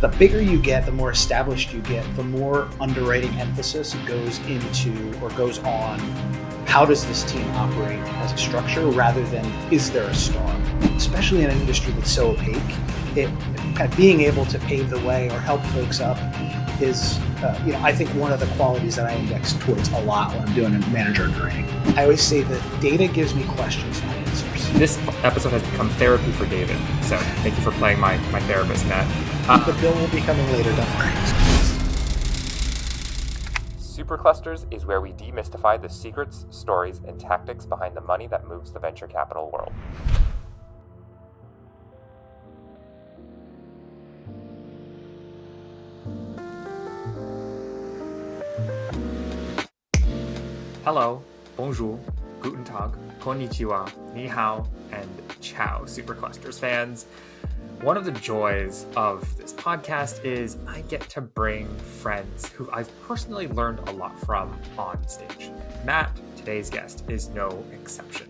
The bigger you get, the more established you get, the more underwriting emphasis goes into or goes on how does this team operate as a structure rather than is there a star? Especially in an industry that's so opaque, it kind of being able to pave the way or help folks up is, I think one of the qualities that I index towards a lot when I'm doing manager underwriting. I always say that data gives me questions, not answers. This episode has become therapy for David, so thank you for playing my therapist, Matt. The bill will be coming later, don't worry. Superclusters is where we demystify the secrets, stories, and tactics behind the money that moves the venture capital world. Hello, bonjour, guten tag, konnichiwa, ni hao, and ciao, Superclusters fans. One of the joys of this podcast is I get to bring friends who I've personally learned a lot from on stage. Matt, today's guest, is no exception.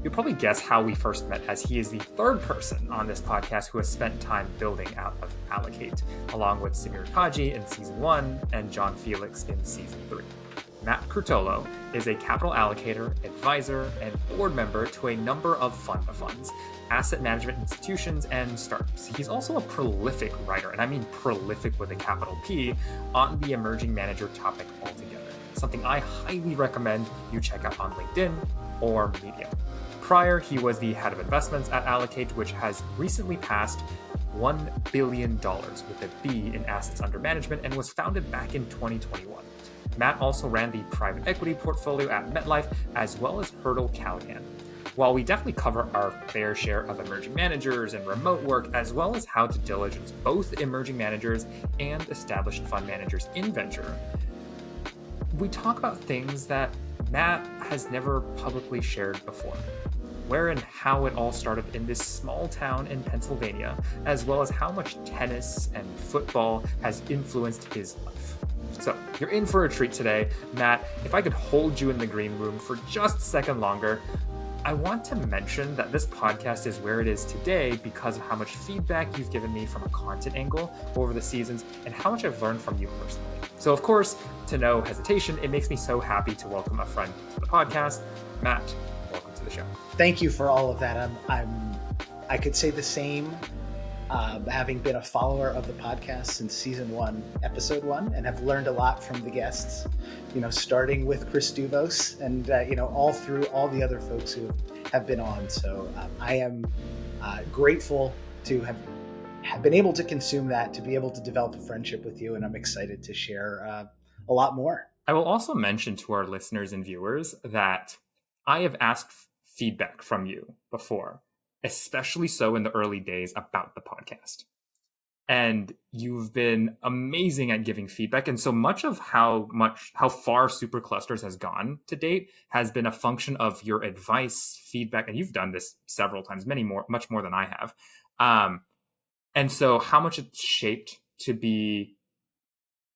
You'll probably guess how we first met, as he is the third person on this podcast who has spent time building out of Allocate, along with Samir Kaji in season 1 and John Felix in season 3. Matt Curtolo is a capital allocator, advisor, and board member to a number of fund of funds, asset management institutions, and startups. He's also a prolific writer, and I mean prolific with a capital P, on the emerging manager topic altogether, something I highly recommend you check out on LinkedIn or Medium. Prior, he was the head of investments at Allocate, which has recently passed $1 billion with a B in assets under management and was founded back in 2021. Matt also ran the private equity portfolio at MetLife, as well as Hirtle Callaghan. While we definitely cover our fair share of emerging managers and remote work, as well as how to diligence both emerging managers and established fund managers in venture, we talk about things that Matt has never publicly shared before. Where and how it all started in this small town in Pennsylvania, as well as how much tennis and football has influenced his life. So you're in for a treat today. Matt, if I could hold you in the green room for just a second longer, I want to mention that this podcast is where it is today because of how much feedback you've given me from a content angle over the seasons and how much I've learned from you personally. So of course, to no hesitation, it makes me so happy to welcome a friend to the podcast. Matt, welcome to the show. Thank you for all of that. I could say the same. Having been a follower of the podcast since season 1, episode 1, and have learned a lot from the guests, starting with Chris Duvos and, all through all the other folks who have been on. So I am grateful to have been able to consume that, to be able to develop a friendship with you. And I'm excited to share a lot more. I will also mention to our listeners and viewers that I have asked feedback from you before, especially so in the early days about the podcast. And you've been amazing at giving feedback. And so much of how far Superclusters has gone to date has been a function of your advice, feedback, and you've done this several times, much more than I have. And so how much it's shaped to be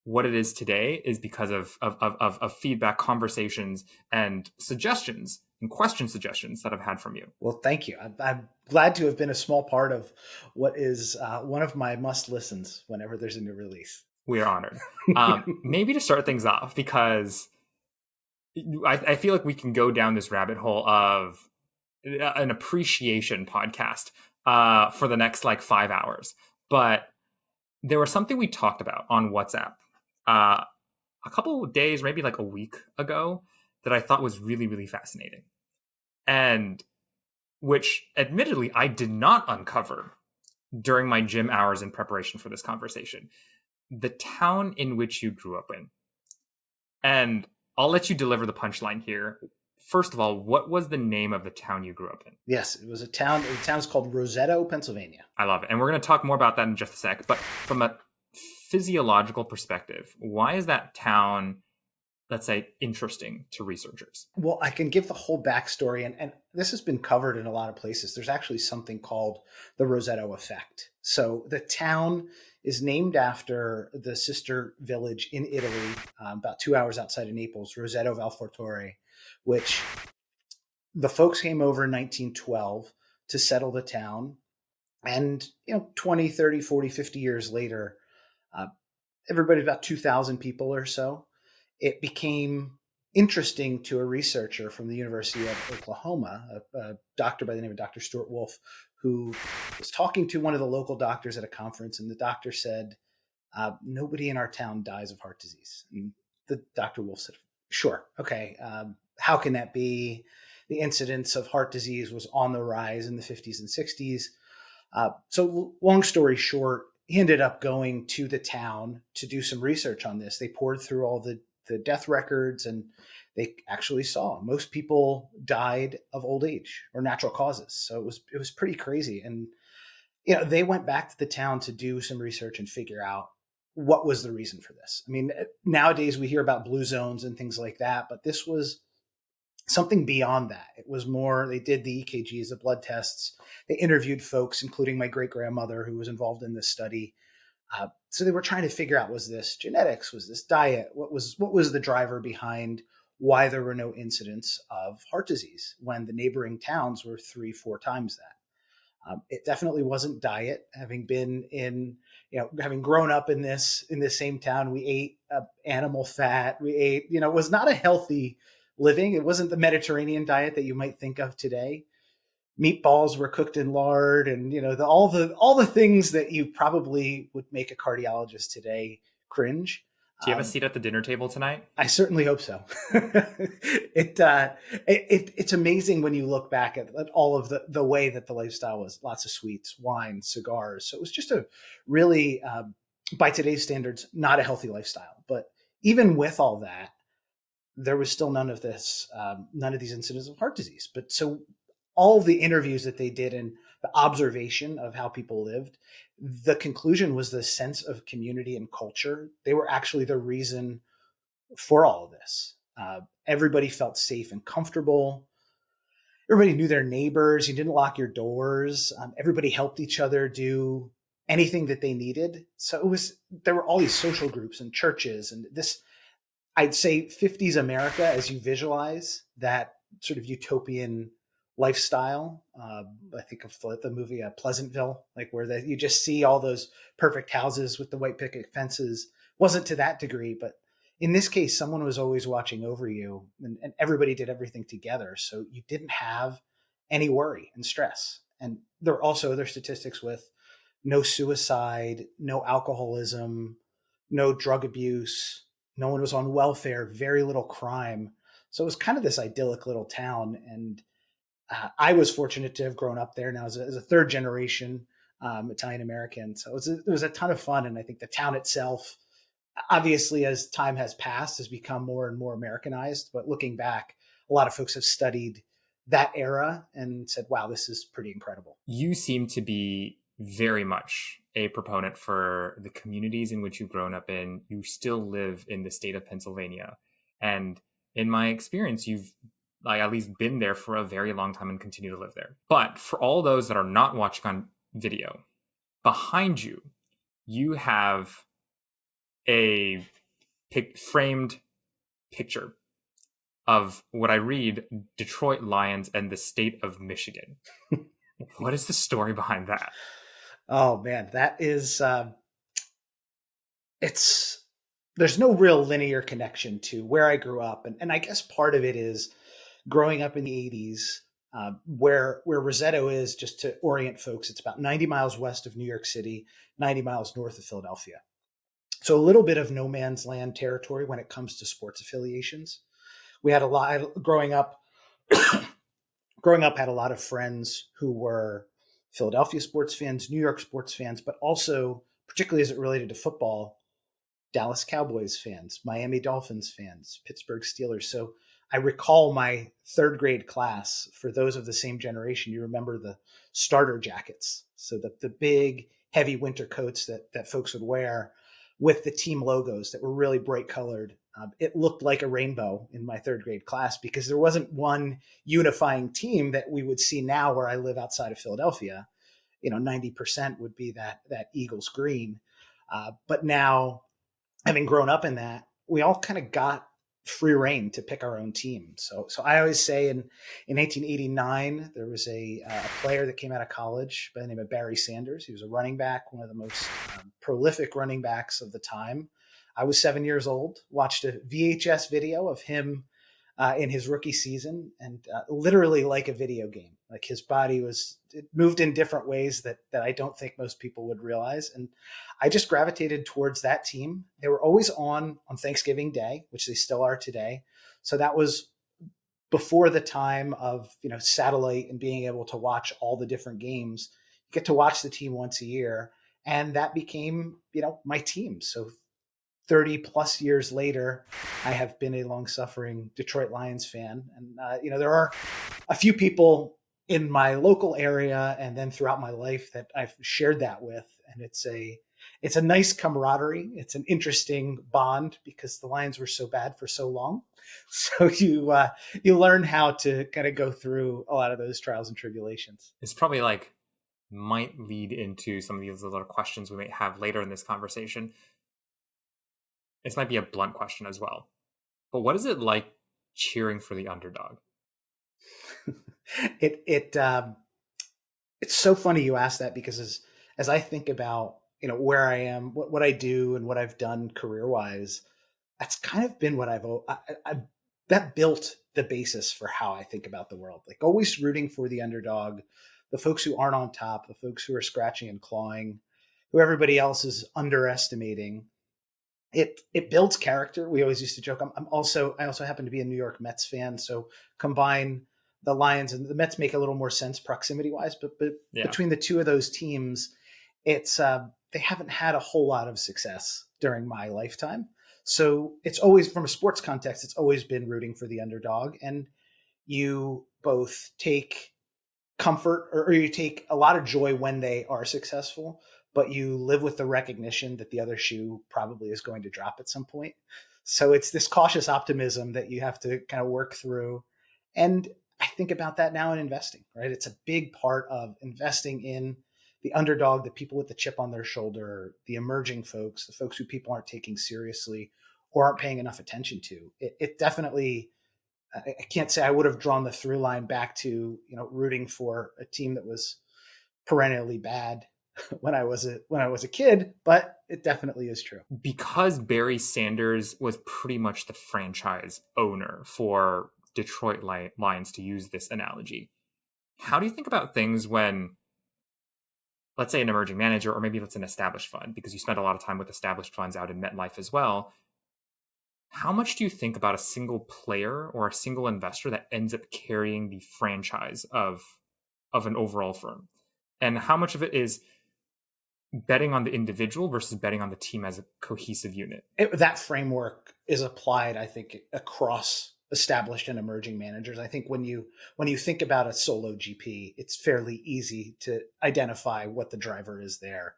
what it is today is because of feedback, conversations, and suggestions and question suggestions that I've had from you. Well, thank you. I'm glad to have been a small part of what is one of my must listens whenever there's a new release. We are honored. Maybe to start things off, because I feel like we can go down this rabbit hole of an appreciation podcast for the next 5 hours. But there was something we talked about on WhatsApp a couple of days, maybe a week ago, that I thought was really, really fascinating. And which admittedly I did not uncover during my gym hours in preparation for this conversation. The town in which you grew up in. And I'll let you deliver the punchline here. First of all, what was the name of the town you grew up in? Yes, it was a town. The town's called Roseto, Pennsylvania. I love it. And we're going to talk more about that in just a sec. But from a physiological perspective, why is that town, let's say, interesting to researchers? Well, I can give the whole backstory, and this has been covered in a lot of places. There's actually something called the Roseto effect. So the town is named after the sister village in Italy, about 2 hours outside of Naples, Roseto Valfortore, which the folks came over in 1912 to settle the town. And, 20, 30, 40, 50 years later, uh, everybody, about 2,000 people or so, it became interesting to a researcher from the University of Oklahoma, a doctor by the name of Dr. Stuart Wolf, who was talking to one of the local doctors at a conference. And the doctor said, nobody in our town dies of heart disease. And the Dr. Wolf said, sure, okay, how can that be? The incidence of heart disease was on the rise in the 50s and 60s. So long story short, he ended up going to the town to do some research on this. They poured through all the death records, and they actually saw most people died of old age or natural causes. So it was pretty crazy. And they went back to the town to do some research and figure out what was the reason for this. I mean, nowadays we hear about blue zones and things like that, but this was something beyond that. It was more, they did the EKGs, the blood tests. They interviewed folks, including my great grandmother, who was involved in this study. So they were trying to figure out, was this genetics? Was this diet? What was the driver behind why there were no incidents of heart disease when the neighboring towns were 3-4 times that? It definitely wasn't diet. Having been in, having grown up in this same town, we ate animal fat. We ate, it was not a healthy living. It wasn't the Mediterranean diet that you might think of today. Meatballs were cooked in lard, and all the things that you probably would make a cardiologist today cringe. Do you have a seat at the dinner table tonight? I certainly hope so. It's amazing when you look back at all of the way that the lifestyle was. Lots of sweets, wine, cigars. So it was just a really, by today's standards, not a healthy lifestyle. But even with all that, there was still none of these incidents of heart disease. But so all the interviews that they did and the observation of how people lived, the conclusion was the sense of community and culture. They were actually the reason for all of this. Everybody felt safe and comfortable. Everybody knew their neighbors. You didn't lock your doors. Everybody helped each other do anything that they needed. So there were all these social groups and churches, and this, I'd say 50s America, as you visualize that sort of utopian lifestyle. I think of the movie Pleasantville, like where you just see all those perfect houses with the white picket fences. Wasn't to that degree, but in this case, someone was always watching over you, and everybody did everything together. So you didn't have any worry and stress. And there are also other statistics with no suicide, no alcoholism, no drug abuse. No one was on welfare, very little crime. So it was kind of this idyllic little town. And I was fortunate to have grown up there now as a third generation Italian American. So it was a ton of fun. And I think the town itself, obviously, as time has passed, has become more and more Americanized. But looking back, a lot of folks have studied that era and said, wow, this is pretty incredible. You seem to be very much a proponent for the communities in which you've grown up in. You still live in the state of Pennsylvania. And in my experience, you've at least been there for a very long time and continue to live there. But for all those that are not watching on video, behind you, you have a framed picture of what I read, Detroit Lions and the state of Michigan. What is the story behind that? Oh man, that is, there's no real linear connection to where I grew up. And I guess part of it is growing up in the 80s, where Roseto is, just to orient folks, it's about 90 miles west of New York City, 90 miles north of Philadelphia. So a little bit of no man's land territory when it comes to sports affiliations. We had a lot growing up, had a lot of friends who were Philadelphia sports fans, New York sports fans, but also, particularly as it related to football, Dallas Cowboys fans, Miami Dolphins fans, Pittsburgh Steelers. So I recall my third grade class, for those of the same generation, you remember the starter jackets. So the big, heavy winter coats that folks would wear with the team logos that were really bright colored. It looked like a rainbow in my third grade class because there wasn't one unifying team that we would see now where I live outside of Philadelphia. 90% would be that Eagles green. But now, having grown up in that, we all kind of got free reign to pick our own team. So I always say in 1989, there was a player that came out of college by the name of Barry Sanders. He was a running back, one of the most prolific running backs of the time. I was 7 years old, watched a VHS video of him in his rookie season, and literally like a video game. Like his body it moved in different ways that I don't think most people would realize. And I just gravitated towards that team. They were always on Thanksgiving Day, which they still are today. So that was before the time of, satellite and being able to watch all the different games. You get to watch the team once a year. And that became, my team. So 30 plus years later, I have been a long suffering Detroit Lions fan. And, there are a few people in my local area and then throughout my life that I've shared that with. And it's a nice camaraderie. It's an interesting bond because the Lions were so bad for so long. So you learn how to kind of go through a lot of those trials and tribulations. It's probably might lead into some of these other questions we might have later in this conversation. This might be a blunt question as well, but what is it like cheering for the underdog? It's so funny you ask that, because as I think about where I am, what I do, and what I've done career wise, that's kind of been what that built the basis for how I think about the world. Like always rooting for the underdog, the folks who aren't on top, the folks who are scratching and clawing, who everybody else is underestimating. It builds character. We always used to joke. I also happen to be a New York Mets fan. So combine the Lions and the Mets make a little more sense proximity wise, but yeah. Between the two of those teams, it's they haven't had a whole lot of success during my lifetime. So it's always, from a sports context, it's always been rooting for the underdog. And you both take comfort or you take a lot of joy when they are successful, but you live with the recognition that the other shoe probably is going to drop at some point. So it's this cautious optimism that you have to kind of work through. And I think about that now in investing, right? It's a big part of investing in the underdog, the people with the chip on their shoulder, the emerging folks, the folks who people aren't taking seriously or aren't paying enough attention to. It definitely, I can't say I would have drawn the through line back to, rooting for a team that was perennially bad when I was a kid, but it definitely is true. Because Barry Sanders was pretty much the franchise owner for Detroit Lions, to use this analogy. How do you think about things when, let's say, an emerging manager, or maybe let's an established fund, because you spent a lot of time with established funds out in MetLife as well. How much do you think about a single player or a single investor that ends up carrying the franchise of an overall firm? And how much of it is betting on the individual versus betting on the team as a cohesive unit? That framework is applied, I think, across established and emerging managers. I think when you think about a solo GP, it's fairly easy to identify what the driver is there.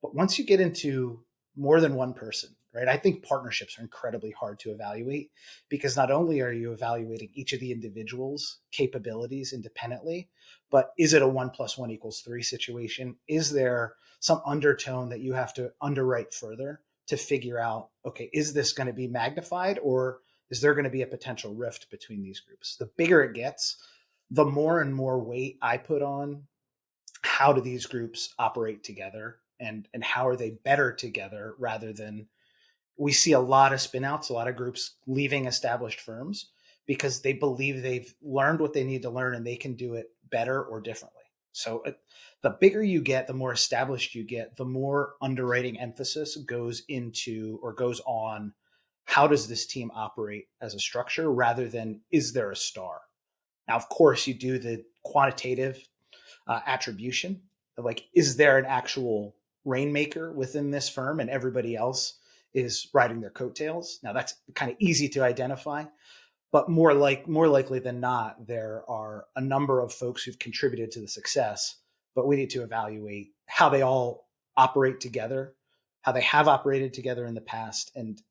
But once you get into more than one person, right? I think partnerships are incredibly hard to evaluate, because not only are you evaluating each of the individuals' capabilities independently, but is it a 1 + 1 = 3 situation? Is there some undertone that you have to underwrite further to figure out, okay, is this going to be magnified, or is there going to be a potential rift between these groups? The bigger it gets, the more and more weight I put on how do these groups operate together, and how are they better together, rather than, we see a lot of spinouts, a lot of groups leaving established firms because they believe they've learned what they need to learn and they can do it better or differently. So the bigger you get, the more established you get, the more underwriting emphasis goes into, or goes on, how does this team operate as a structure, rather than, is there a star? Now, of course, you do the quantitative attribution of, like, is there an actual rainmaker within this firm and everybody else is riding their coattails? Now, that's kind of easy to identify, but more likely than not, there are a number of folks who've contributed to the success, but we need to evaluate how they all operate together, how they have operated together in the past, and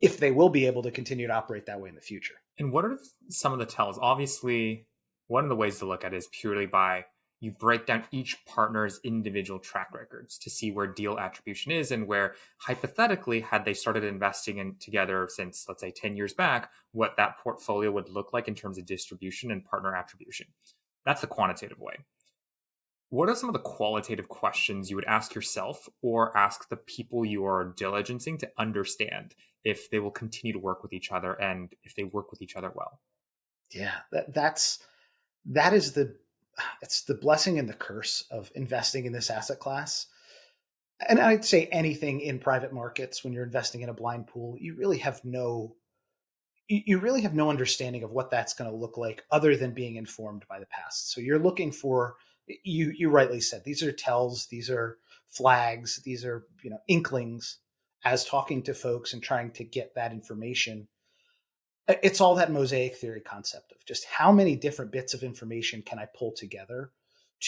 if they will be able to continue to operate that way in the future. And what are some of the tells? Obviously, one of the ways to look at it is purely by, you break down each partner's individual track records to see where deal attribution is and where, hypothetically, had they started investing in together since, let's say, 10 years back, what that portfolio would look like in terms of distribution and partner attribution. That's the quantitative way. What are some of the qualitative questions you would ask yourself or ask the people you are diligencing to understand if they will continue to work with each other and if they work with each other well? Yeah, that is it's the blessing and the curse of investing in this asset class. And I'd say anything in private markets, when you're investing in a blind pool, you really have no understanding of what that's going to look like other than being informed by the past. So you're looking for, you rightly said, these are tells, these are flags, these are, inklings as talking to folks and trying to get that information. It's all that mosaic theory concept of just how many different bits of information can I pull together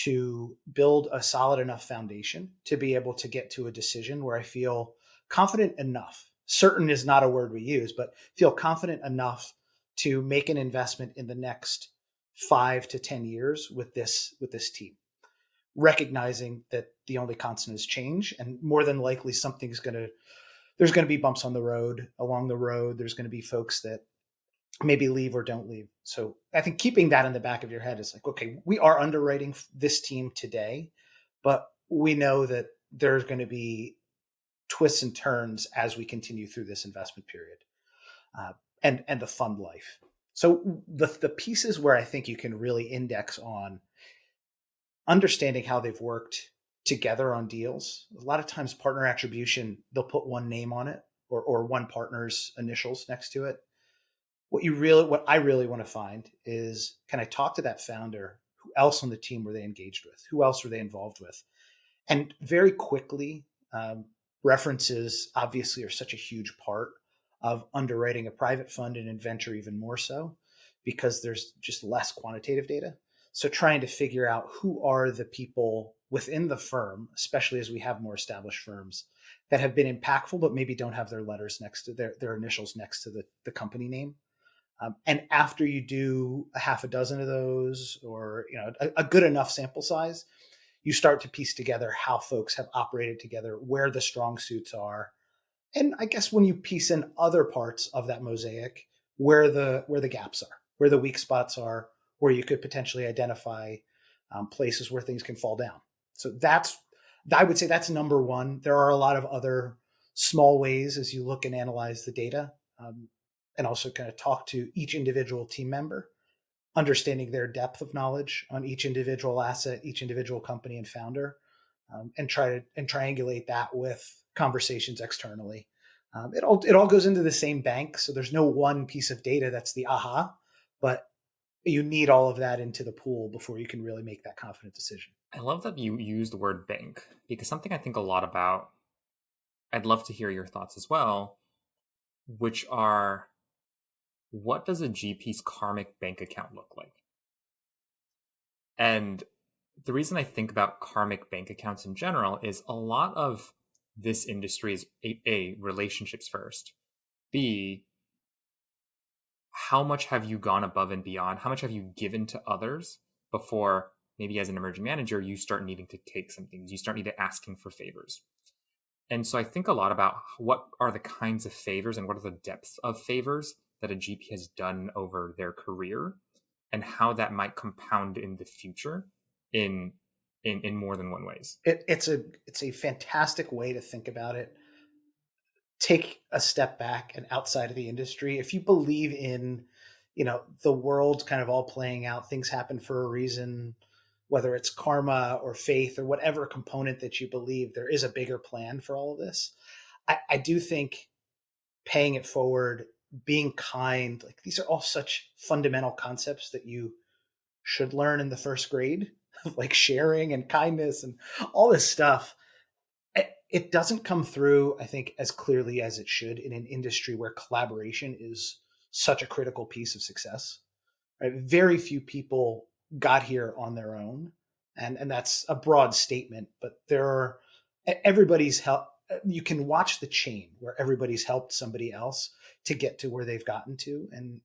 to build a solid enough foundation to be able to get to a decision where I feel confident enough. Certain is not a word we use, but feel confident enough to make an investment in the next 5 to 10 years with this team, recognizing that the only constant is change, and more than likely there's going to be bumps on the road. Along the road, there's going to be folks that maybe leave or don't leave. So I think keeping that in the back of your head is like, okay, we are underwriting this team today, but we know that there's going to be twists and turns as we continue through this investment period, and the fund life. So the pieces where I think you can really index on understanding how they've worked together on deals. A lot of times partner attribution, they'll put one name on it or one partner's initials next to it. What I really want to find is, can I talk to that founder? Who else on the team were they engaged with? Who else were they involved with? And very quickly, references obviously are such a huge part of underwriting a private fund and in venture even more so, because there's just less quantitative data. So trying to figure out who are the people within the firm, especially as we have more established firms, that have been impactful, but maybe don't have their letters next to their initials next to the company name. And after you do a half a dozen of those, or a good enough sample size, you start to piece together how folks have operated together, where the strong suits are, and I guess when you piece in other parts of that mosaic, where the gaps are, where the weak spots are, where you could potentially identify places where things can fall down. So I would say that's number one. There are a lot of other small ways as you look and analyze the data. And also kind of talk to each individual team member, understanding their depth of knowledge on each individual asset, each individual company and founder, and triangulate that with conversations externally. It all goes into the same bank, so there's no one piece of data that's the aha, but you need all of that into the pool before you can really make that confident decision. I love that you use the word bank, because something I think a lot about, I'd love to hear your thoughts as well, which are, what does a GP's karmic bank account look like? And the reason I think about karmic bank accounts in general is a lot of this industry is A, relationships first. B, how much have you gone above and beyond? How much have you given to others before maybe as an emerging manager, you start needing to take some things, you start needing to asking for favors. And so I think a lot about what are the kinds of favors and what are the depths of favors that a GP has done over their career, and how that might compound in the future in more than one ways. It's a fantastic way to think about it. Take a step back and outside of the industry. If you believe in, the world kind of all playing out, things happen for a reason, whether it's karma or faith or whatever component that you believe, there is a bigger plan for all of this. I do think paying it forward, being kind, like these are all such fundamental concepts that you should learn in the first grade, like sharing and kindness and all this stuff. It doesn't come through, I think, as clearly as it should in an industry where collaboration is such a critical piece of success. Right? Very few people got here on their own, and that's a broad statement, but everybody's help. You can watch the chain where everybody's helped somebody else to get to where they've gotten to. And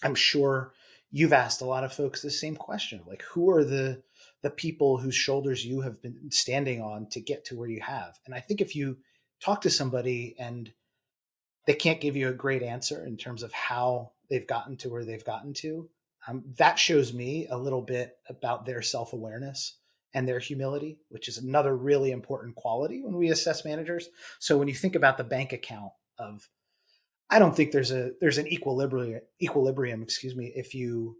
I'm sure you've asked a lot of folks the same question, like who are the the people whose shoulders you have been standing on to get to where you have. And I think if you talk to somebody and they can't give you a great answer in terms of how they've gotten to where they've gotten to, that shows me a little bit about their self-awareness and their humility, which is another really important quality when we assess managers. So when you think about the bank account of, I don't think there's an equilibrium, if you,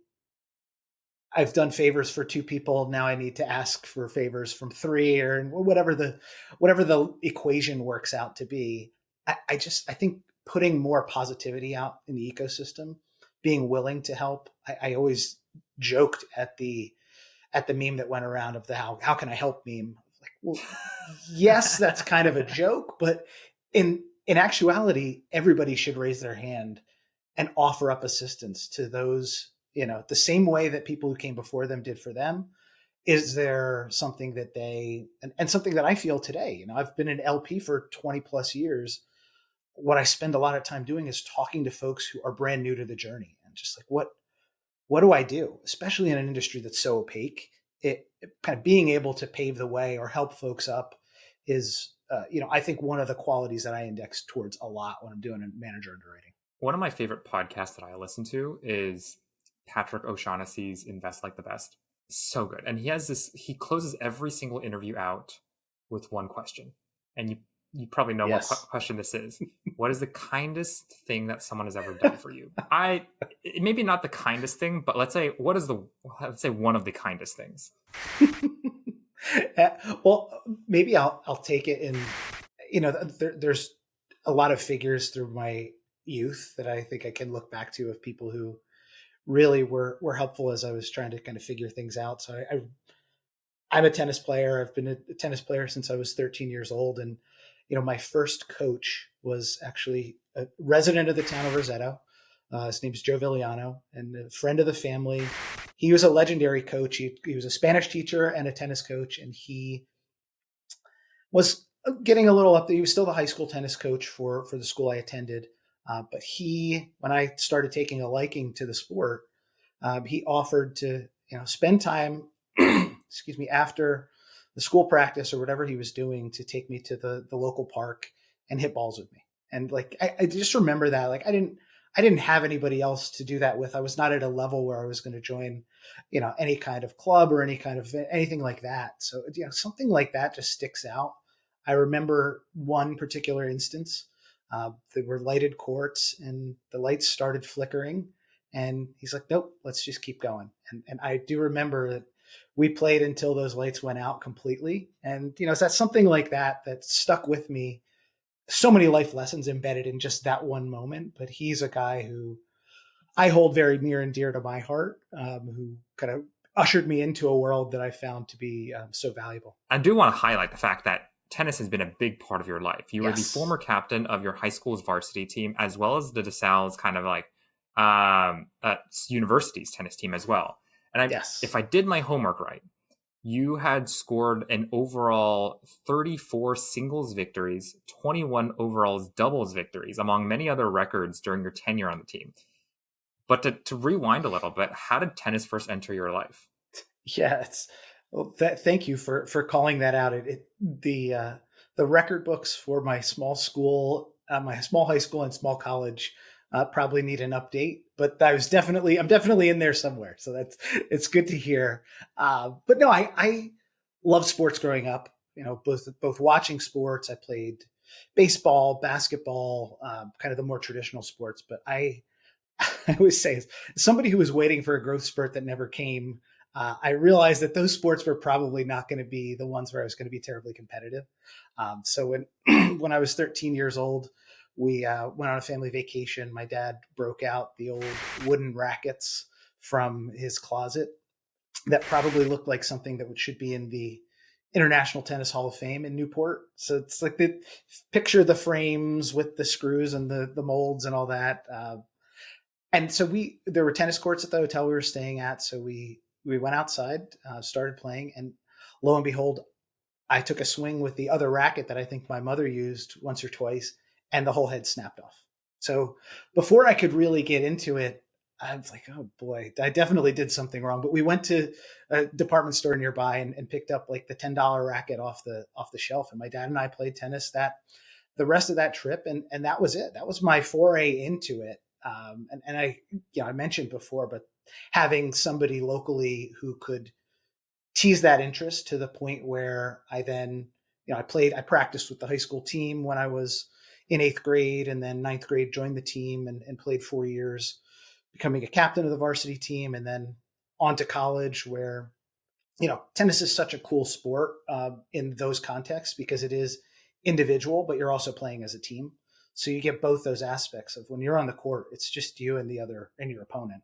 I've done favors for two people, now I need to ask for favors from three, or whatever the equation works out to be. I think putting more positivity out in the ecosystem, being willing to help. I always joked at the meme that went around of the how can I help meme. Like, well, yes, that's kind of a joke, but in actuality, everybody should raise their hand and offer up assistance to those, the same way that people who came before them did for them. Is there something that they, and something that I feel today, I've been an LP for 20 plus years. What I spend a lot of time doing is talking to folks who are brand new to the journey, and just like, what do I do? Especially in an industry that's so opaque, it kind of being able to pave the way or help folks up is, I think one of the qualities that I index towards a lot when I'm doing manager underwriting. One of my favorite podcasts that I listen to is Patrick O'Shaughnessy's Invest Like the Best. So good. And he closes every single interview out with one question. And you probably know what question this is. What is the kindest thing that someone has ever done for you? Maybe not the kindest thing, but let's say one of the kindest things. Well, maybe I'll take it in, there's a lot of figures through my youth that I think I can look back to of people who really were helpful as I was trying to kind of figure things out. So I'm a tennis player. I've been a tennis player since I was 13 years old. And, my first coach was actually a resident of the town of Roseto. His name's Joe Villiano, and a friend of the family. He was a legendary coach. He was a Spanish teacher and a tennis coach. And he was getting a little up there. He was still the high school tennis coach for the school I attended. But when I started taking a liking to the sport, he offered to, spend time, after the school practice or whatever he was doing, to take me to the local park and hit balls with me. And like, I just remember that, like, I didn't have anybody else to do that with. I was not at a level where I was going to join, any kind of club or anything like that. So, something like that just sticks out. I remember one particular instance. There were lighted courts and the lights started flickering, and he's like, nope, let's just keep going. And I do remember that we played until those lights went out completely. And, so that's something like that stuck with me. So many life lessons embedded in just that one moment. But he's a guy who I hold very near and dear to my heart, who kind of ushered me into a world that I found to be so valuable. I do want to highlight the fact that tennis has been a big part of your life. You were the former captain of your high school's varsity team, as well as the DeSalle's kind of like university's tennis team as well. And if I did my homework right, you had scored an overall 34 singles victories, 21 overall doubles victories, among many other records during your tenure on the team. But to rewind a little bit, how did tennis first enter your life? Yeah, thank you for calling that out. The record books for my small school, my small high school and small college probably need an update, but I'm definitely in there somewhere. So it's good to hear. But no, I loved sports growing up. Both watching sports. I played baseball, basketball, kind of the more traditional sports. But I always say, as somebody who was waiting for a growth spurt that never came, I realized that those sports were probably not going to be the ones where I was going to be terribly competitive. So when I was 13 years old, we went on a family vacation. My dad broke out the old wooden rackets from his closet that probably looked like something that should be in the International Tennis Hall of Fame in Newport. So it's like picture the frames with the screws and the molds and all that. And so there were tennis courts at the hotel we were staying at. So we went outside, started playing, and lo and behold, I took a swing with the other racket that I think my mother used once or twice, and the whole head snapped off. So before I could really get into it, I was like, oh boy, I definitely did something wrong. But we went to a department store nearby and picked up like the $10 racket off the shelf. And my dad and I played tennis the rest of that trip, and that was it. That was my foray into it. And I mentioned before, but having somebody locally who could tease that interest to the point where I then, I practiced with the high school team when I was in 8th grade, and then 9th grade joined the team and played 4 years, becoming a captain of the varsity team, and then on to college where, tennis is such a cool sport in those contexts because it is individual, but you're also playing as a team. So you get both those aspects of when you're on the court, it's just you and your opponent,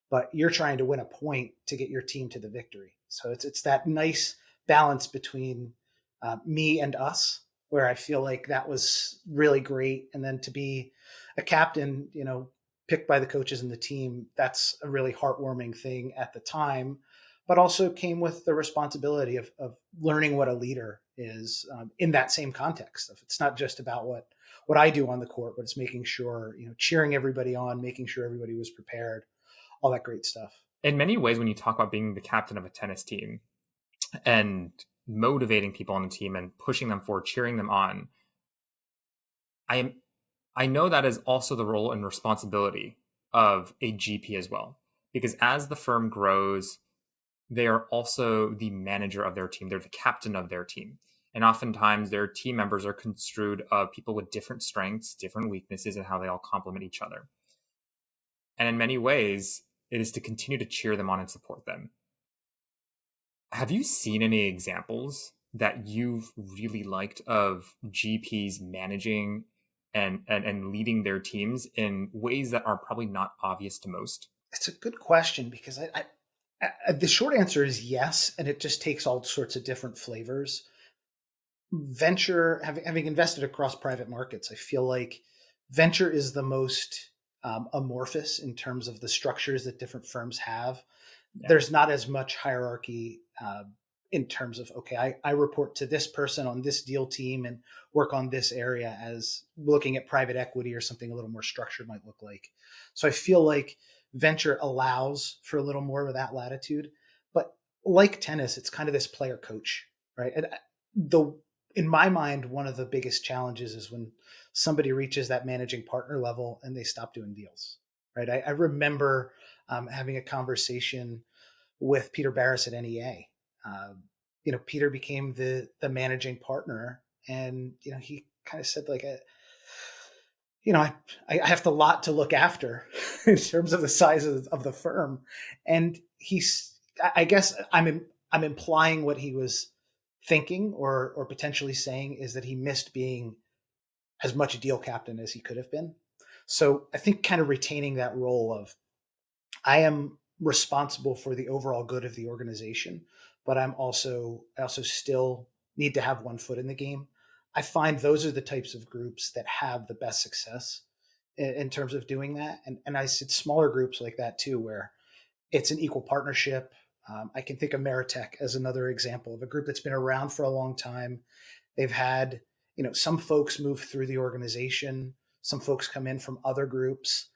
but you're trying to win a point to get your team to the victory. So it's that nice balance between me and us, where I feel like that was really great. And then to be a captain, picked by the coaches and the team, that's a really heartwarming thing at the time, but also came with the responsibility of learning what a leader is in that same context. Of it's not just about what I do on the court, but it's making sure, cheering everybody on, making sure everybody was prepared, all that great stuff. In many ways, when you talk about being the captain of a tennis team and motivating people on the team and pushing them forward, cheering them on, I know that is also the role and responsibility of a GP as well, because as the firm grows, they are also the manager of their team. They're the captain of their team. And oftentimes their team members are construed of people with different strengths, different weaknesses, and how they all complement each other. And in many ways, it is to continue to cheer them on and support them. Have you seen any examples that you've really liked of GPs managing and leading their teams in ways that are probably not obvious to most? It's a good question because the short answer is yes, and it just takes all sorts of different flavors. Venture, having invested across private markets, I feel like venture is the most amorphous in terms of the structures that different firms have. Yeah. There's not as much hierarchy in terms of, okay, I report to this person on this deal team and work on this area, as looking at private equity or something a little more structured might look like. So I feel like venture allows for a little more of that latitude, but like tennis, it's kind of this player coach, right? And in my mind, one of the biggest challenges is when somebody reaches that managing partner level and they stop doing deals, right? I remember having a conversation with Peter Barris at NEA. Peter became the managing partner, and he kind of said like, I have a lot to look after in terms of the size of the firm, and I guess I'm implying what he was thinking or potentially saying is that he missed being as much a deal captain as he could have been. So I think kind of retaining that role of, I am responsible for the overall good of the organization, but I also still need to have one foot in the game. I find those are the types of groups that have the best success in terms of doing that. And I said smaller groups like that too, where it's an equal partnership. I can think of Meritech as another example of a group that's been around for a long time. They've had, some folks move through the organization, some folks come in from other groups.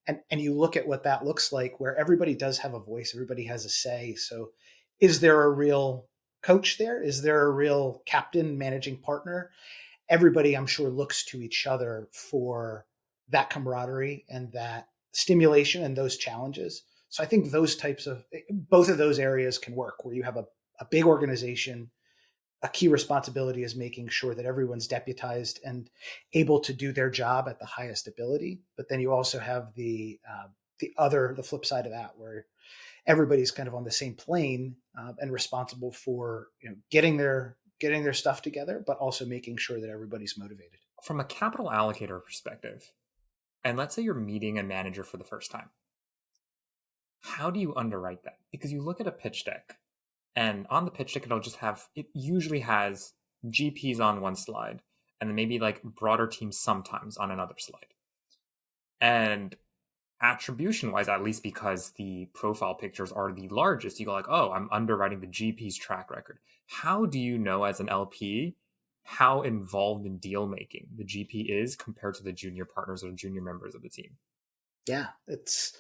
And you look at what that looks like, where everybody does have a voice, everybody has a say. So is there a real coach there? Is there a real captain, managing partner? Everybody, I'm sure, looks to each other for that camaraderie and that stimulation and those challenges. So I think both of those areas can work, where you have a big organization. A key responsibility is making sure that everyone's deputized and able to do their job at the highest ability. But then you also have the flip side of that, where everybody's kind of on the same plane and responsible for getting their stuff together, but also making sure that everybody's motivated. From a capital allocator perspective, and let's say you're meeting a manager for the first time, how do you underwrite that? Because you look at a pitch deck, and on the pitch deck, it usually has GPs on one slide, and then maybe like broader teams sometimes on another slide. And attribution wise, at least because the profile pictures are the largest, you go like, oh, I'm underwriting the GP's track record. How do you know as an LP how involved in deal making the GP is compared to the junior partners or junior members of the team? Yeah, it's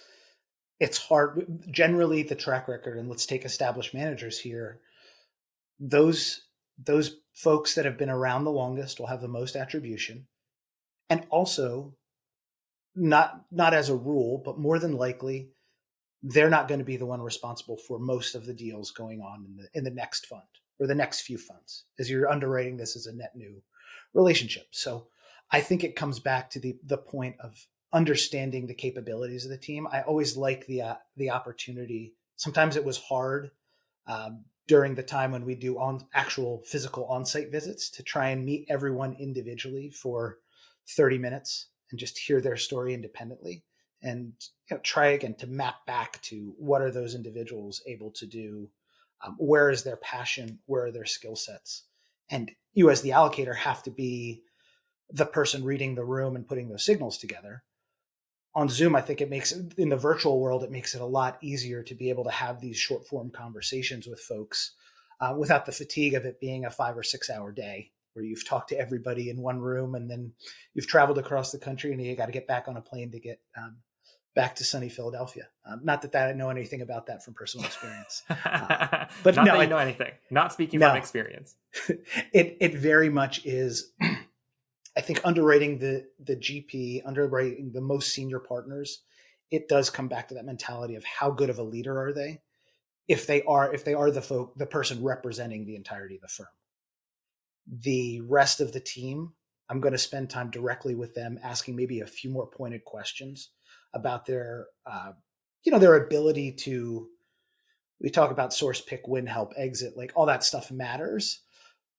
it's hard. Generally, the track record, and let's take established managers here, those those folks that have been around the longest will have the most attribution. And also, not as a rule, but more than likely, they're not going to be the one responsible for most of the deals going on in the next fund or the next few funds, as you're underwriting this as a net new relationship. So I think it comes back to the point of understanding the capabilities of the team. I always like the opportunity. Sometimes it was hard during the time when we do actual physical on-site visits to try and meet everyone individually for 30 minutes and just hear their story independently, and try again to map back to what are those individuals able to do, where is their passion, where are their skill sets, and you as the allocator have to be the person reading the room and putting those signals together. On Zoom, I think it makes, in the virtual world, it makes it a lot easier to be able to have these short form conversations with folks without the fatigue of it being a 5 or 6 hour day where you've talked to everybody in one room and then you've traveled across the country and you got to get back on a plane to get back to sunny Philadelphia. Not that I know anything about that from personal experience. But not no, that you know anything. Not speaking from experience. It very much is. I think underwriting the GP, underwriting the most senior partners, it does come back to that mentality of how good of a leader are they, if they are the person representing the entirety of the firm. The rest of the team, I'm going to spend time directly with them, asking maybe a few more pointed questions about their ability to. We talk about source, pick, win, help, exit, like all that stuff matters,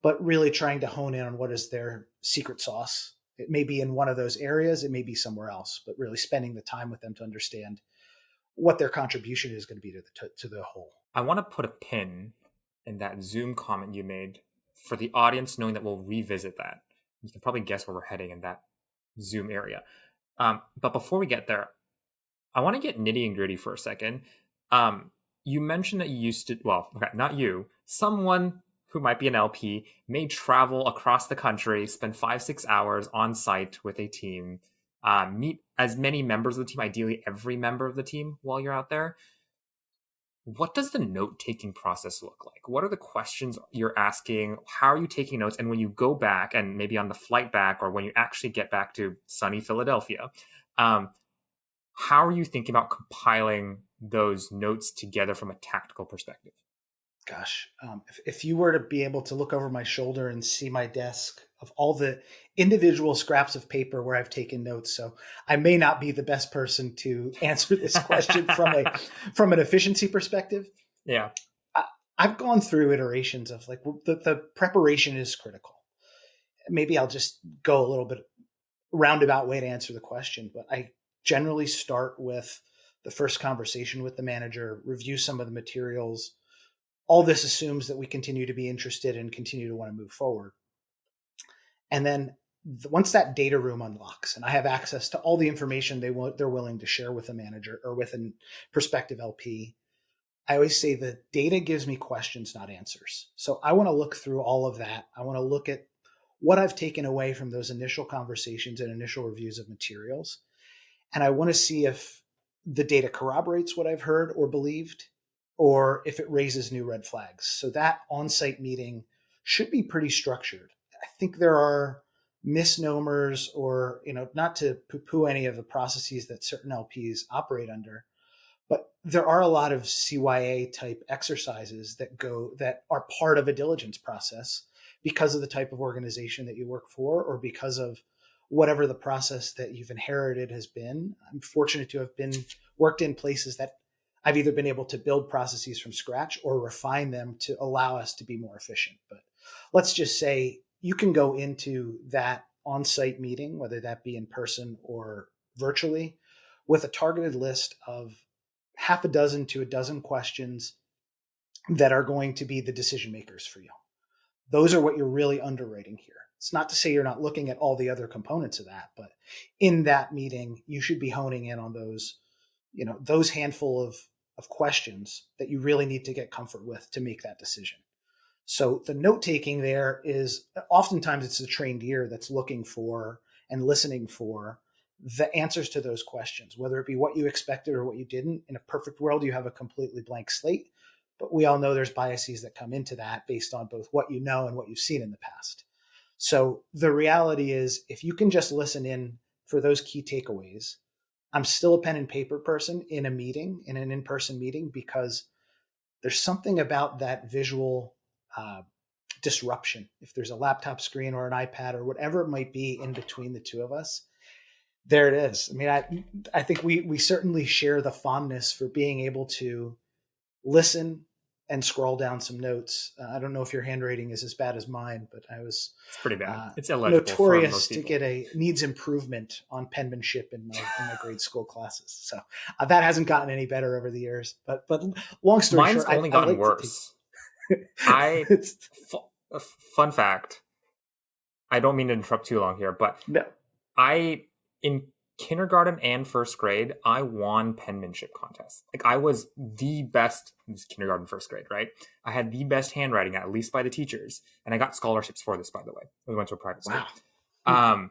but really trying to hone in on what is their secret sauce. It may be in one of those areas, it may be somewhere else, but really spending the time with them to understand what their contribution is going to be to the whole. I want to put a pin in that Zoom comment you made for the audience, knowing that we'll revisit that. You can probably guess where we're heading in that Zoom area. But before we get there, I want to get nitty and gritty for a second. You mentioned that you used to, well, okay, not you, someone who might be an LP may travel across the country, spend 5-6 hours on site with a team, meet as many members of the team, ideally every member of the team while you're out there. What does the note-taking process look like? What are the questions you're asking? How are you taking notes? And when you go back, and maybe on the flight back, or when you actually get back to sunny Philadelphia, how are you thinking about compiling those notes together from a tactical perspective? Gosh, if you were to be able to look over my shoulder and see my desk of all the individual scraps of paper where I've taken notes, so I may not be the best person to answer this question from an efficiency perspective. Yeah, I've gone through iterations of like the preparation is critical. Maybe I'll just go a little bit roundabout way to answer the question, but I generally start with the first conversation with the manager, review some of the materials. All this assumes that we continue to be interested and continue to want to move forward. And then once that data room unlocks and I have access to all the information they're willing to share with a manager or with a prospective LP, I always say the data gives me questions, not answers. So I want to look through all of that. I want to look at what I've taken away from those initial conversations and initial reviews of materials. And I want to see if the data corroborates what I've heard or believed, or if it raises new red flags. So that on-site meeting should be pretty structured. I think there are misnomers or, not to poo-poo any of the processes that certain LPs operate under, but there are a lot of CYA type exercises that are part of a diligence process because of the type of organization that you work for or because of whatever the process that you've inherited has been. I'm fortunate to have worked in places that I've either been able to build processes from scratch or refine them to allow us to be more efficient. But let's just say you can go into that on-site meeting, whether that be in person or virtually, with a targeted list of half a dozen to a dozen questions that are going to be the decision makers for you. Those are what you're really underwriting here. It's not to say you're not looking at all the other components of that, but in that meeting, you should be honing in on those handful of questions that you really need to get comfort with to make that decision. So the note taking there is oftentimes it's the trained ear that's looking for and listening for the answers to those questions, whether it be what you expected or what you didn't. In a perfect world, you have a completely blank slate, but we all know there's biases that come into that based on both what you know and what you've seen in the past. So the reality is, if you can just listen in for those key takeaways, I'm still a pen and paper person in a meeting, in an in-person meeting, because there's something about that visual disruption. If there's a laptop screen or an iPad or whatever it might be in between the two of us, there it is. I mean, I think we certainly share the fondness for being able to listen and scroll down some notes. I don't know if your handwriting is as bad as mine, but it's pretty bad. It's illegible notorious to get a needs improvement on penmanship in my grade school classes. So that hasn't gotten any better over the years. But long story short, mine's only gotten worse. Fun fact. I don't mean to interrupt too long here, but no. In kindergarten and first grade, I won penmanship contests. Like, I was the best. This is kindergarten, first grade, right? I had the best handwriting, at least by the teachers, and I got scholarships for this. By the way, we went to a private school. Wow.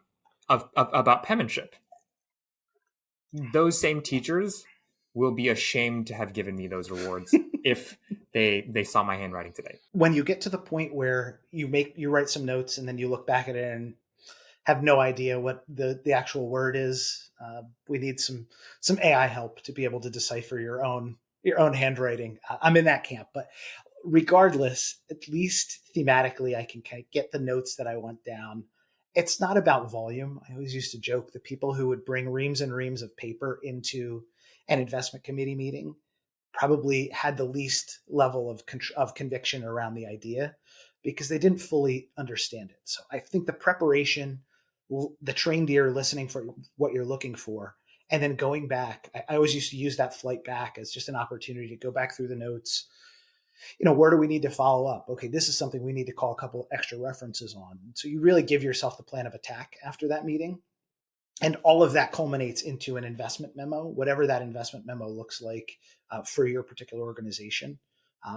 About penmanship. Those same teachers will be ashamed to have given me those rewards if they saw my handwriting today. When you get to the point where you write some notes and then you look back at it and have no idea what the actual word is, we need some AI help to be able to decipher your own handwriting. I'm in that camp, but regardless, at least thematically, I can kind of get the notes that I want down. It's not about volume. I always used to joke, the people who would bring reams and reams of paper into an investment committee meeting probably had the least level of conviction around the idea, because they didn't fully understand it. So I think the preparation, the trained ear listening for what you're looking for, and then going back. I always used to use that flight back as just an opportunity to go back through the notes. Where do we need to follow up? Okay, this is something we need to call a couple extra references on. So you really give yourself the plan of attack after that meeting. And all of that culminates into an investment memo, whatever that investment memo looks like for your particular organization.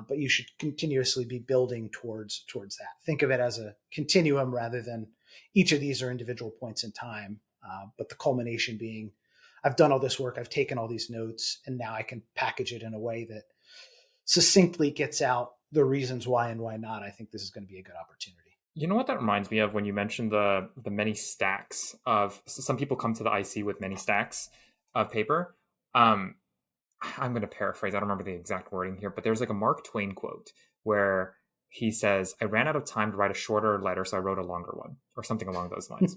But you should continuously be building towards that. Think of it as a continuum rather than each of these are individual points in time. But the culmination being, I've done all this work, I've taken all these notes, and now I can package it in a way that succinctly gets out the reasons why and why not. I think this is going to be a good opportunity. You know what that reminds me of when you mentioned the many stacks of, some people come to the IC with many stacks of paper. I'm going to paraphrase. I don't remember the exact wording here, but there's like a Mark Twain quote where he says, "I ran out of time to write a shorter letter, so I wrote a longer one," or something along those lines.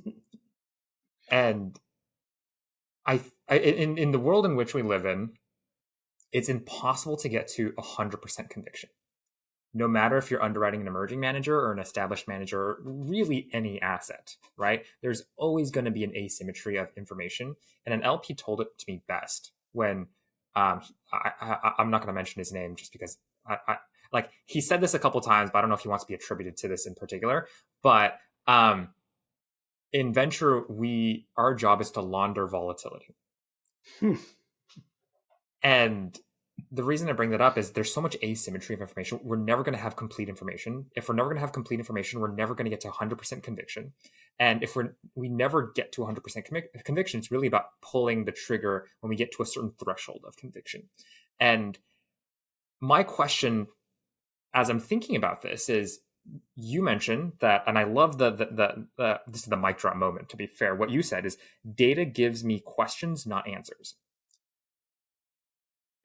And in the world in which we live in, it's impossible to get to 100% conviction. No matter if you're underwriting an emerging manager or an established manager, or really any asset, right? There's always going to be an asymmetry of information. And an LP told it to me best when I'm not going to mention his name just because like he said this a couple times, but I don't know if he wants to be attributed to this in particular. But in venture, our job is to launder volatility. And the reason I bring that up is there's so much asymmetry of information. We're never going to have complete information. If we're never going to have complete information, we're never going to get to 100% conviction. And if we never get to 100% conviction, it's really about pulling the trigger when we get to a certain threshold of conviction. And my question, as I'm thinking about this, is you mentioned that, and I love the this is the mic drop moment, to be fair. What you said is data gives me questions, not answers.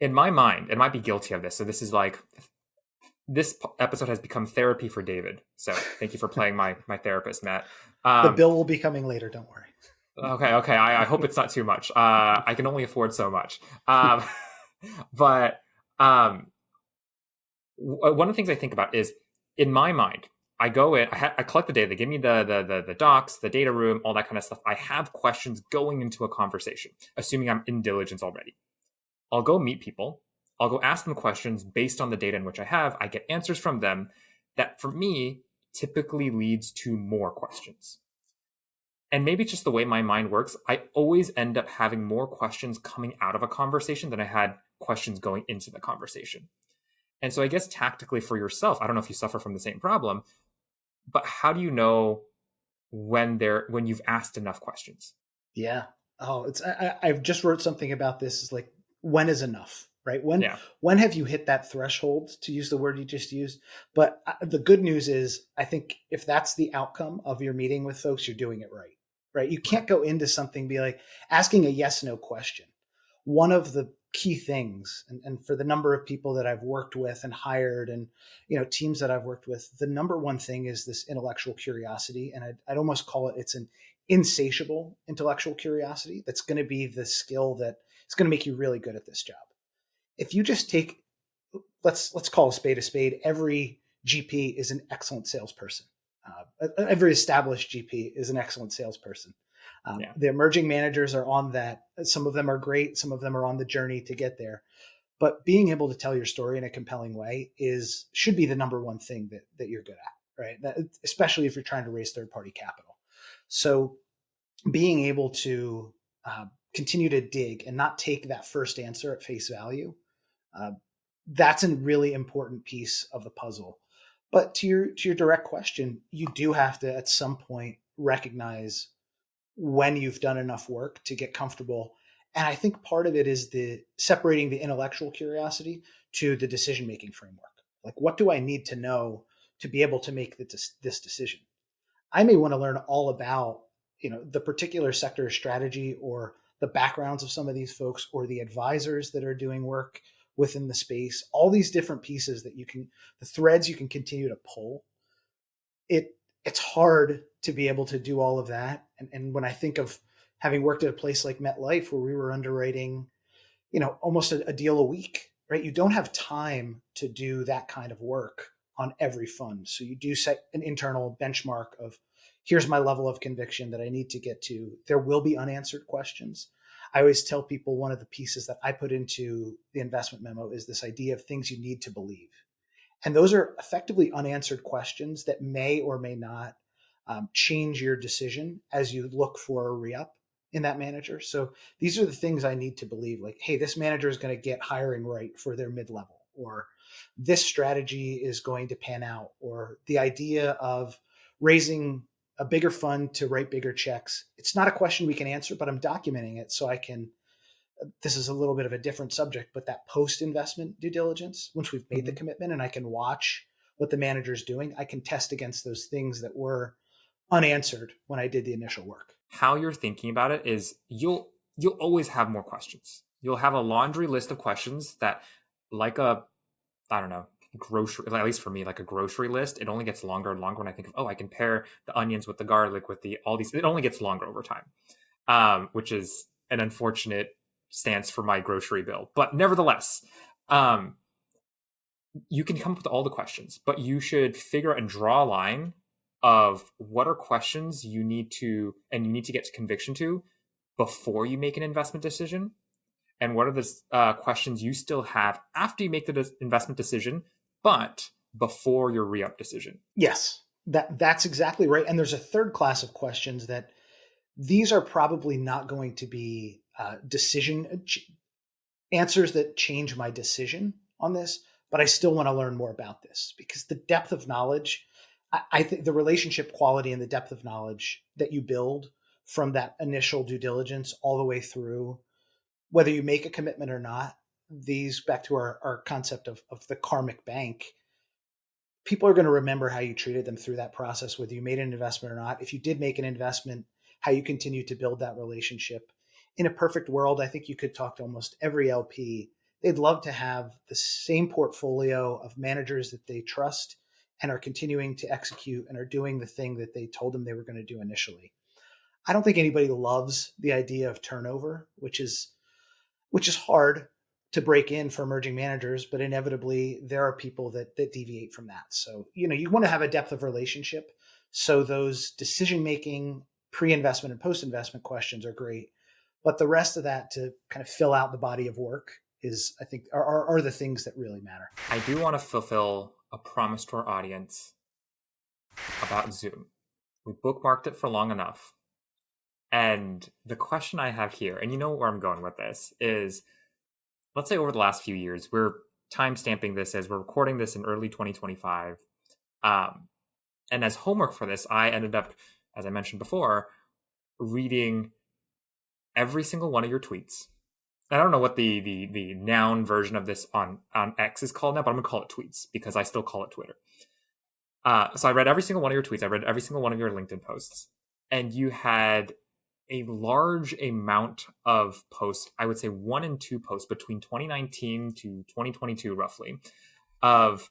In my mind, and I might be guilty of this. So this is like, this episode has become therapy for David. So thank you for playing my therapist, Matt. The bill will be coming later. Don't worry. Okay. I hope it's not too much. I can only afford so much. But one of the things I think about is, in my mind, I go in, I collect the data. They give me the docs, the data room, all that kind of stuff. I have questions going into a conversation, assuming I'm in diligence already. I'll go meet people. I'll go ask them questions based on the data in which I have. I get answers from them that, for me, typically leads to more questions. And maybe it's just the way my mind works. I always end up having more questions coming out of a conversation than I had questions going into the conversation. And so I guess tactically for yourself, I don't know if you suffer from the same problem, but how do you know when you've asked enough questions? Yeah. Oh, I've just wrote something about this. Is like, when is enough, right? Yeah. When have you hit that threshold, to use the word you just used? But the good news is, I think if that's the outcome of your meeting with folks, you're doing it right, right? You Right. can't go into something be like asking a yes no question. One of the key things, and for the number of people that I've worked with and hired, and teams that I've worked with, the number one thing is this intellectual curiosity, and I'd almost call it's an insatiable intellectual curiosity that's going to be the skill that is going to make you really good at this job. If you just take, let's call a spade a spade. Every GP is an excellent salesperson. Every established GP is an excellent salesperson. Yeah. The emerging managers are on that. Some of them are great. Some of them are on the journey to get there. But being able to tell your story in a compelling way should be the number one thing that you're good at, right? Especially if you're trying to raise third party capital. So being able to continue to dig and not take that first answer at face value, uh, that's a really important piece of the puzzle. But to your direct question, you do have to at some point recognize when you've done enough work to get comfortable. And I think part of it is the separating the intellectual curiosity to the decision making framework. Like, what do I need to know to be able to make this decision? I may want to learn all about, the particular sector strategy or the backgrounds of some of these folks or the advisors that are doing work within the space, all these different pieces the threads you can continue to pull. It's hard to be able to do all of that. And when I think of having worked at a place like MetLife where we were underwriting, almost a deal a week, right? You don't have time to do that kind of work on every fund. So you do set an internal benchmark of, here's my level of conviction that I need to get to. There will be unanswered questions. I always tell people one of the pieces that I put into the investment memo is this idea of things you need to believe. And those are effectively unanswered questions that may or may not change your decision as you look for a re-up in that manager. So these are the things I need to believe, like, hey, this manager is going to get hiring right for their mid-level, or this strategy is going to pan out, or the idea of raising a bigger fund to write bigger checks. It's not a question we can answer, but I'm documenting it so I can, this is a little bit of a different subject, but that post-investment due diligence, once we've made the commitment and I can watch what the manager's doing, I can test against those things that were unanswered when I did the initial work. How you're thinking about it is you'll always have more questions. You'll have a laundry list of questions that, like I don't know, grocery, at least for me, like a grocery list, it only gets longer and longer when I think of, I can pair the onions with the garlic with all these, it only gets longer over time, which is an unfortunate stance for my grocery bill. But nevertheless, you can come up with all the questions, but you should figure out and draw a line of what are questions you need to get to conviction to before you make an investment decision, and what are the questions you still have after you make the investment decision, but before your re-up decision. Yes, that's exactly right. And there's a third class of questions that these are probably not going to be answers that change my decision on this, but I still want to learn more about this because the depth of knowledge, I think the relationship quality and the depth of knowledge that you build from that initial due diligence all the way through, whether you make a commitment or not, these back to our concept of the karmic bank, people are going to remember how you treated them through that process, whether you made an investment or not. If you did make an investment, how you continue to build that relationship. In a perfect world, I think you could talk to almost every LP. They'd love to have the same portfolio of managers that they trust and are continuing to execute and are doing the thing that they told them they were going to do initially. I don't think anybody loves the idea of turnover, which is hard to break in for emerging managers, but inevitably there are people that deviate from that. So, you want to have a depth of relationship. So those decision-making pre-investment and post-investment questions are great. But the rest of that to kind of fill out the body of work is, I think, are the things that really matter. I do want to fulfill a promise to our audience about Zoom. We bookmarked it for long enough. And the question I have here, and you know where I'm going with this, is let's say over the last few years, we're time stamping this as we're recording this in early 2025. And as homework for this, I ended up, as I mentioned before, reading every single one of your tweets. I don't know what the noun version of this on X is called now, but I'm gonna call it tweets because I still call it Twitter. So I read every single one of your tweets. I read every single one of your LinkedIn posts, and you had a large amount of posts. I would say 1 and 2 posts between 2019 to 2022, roughly, of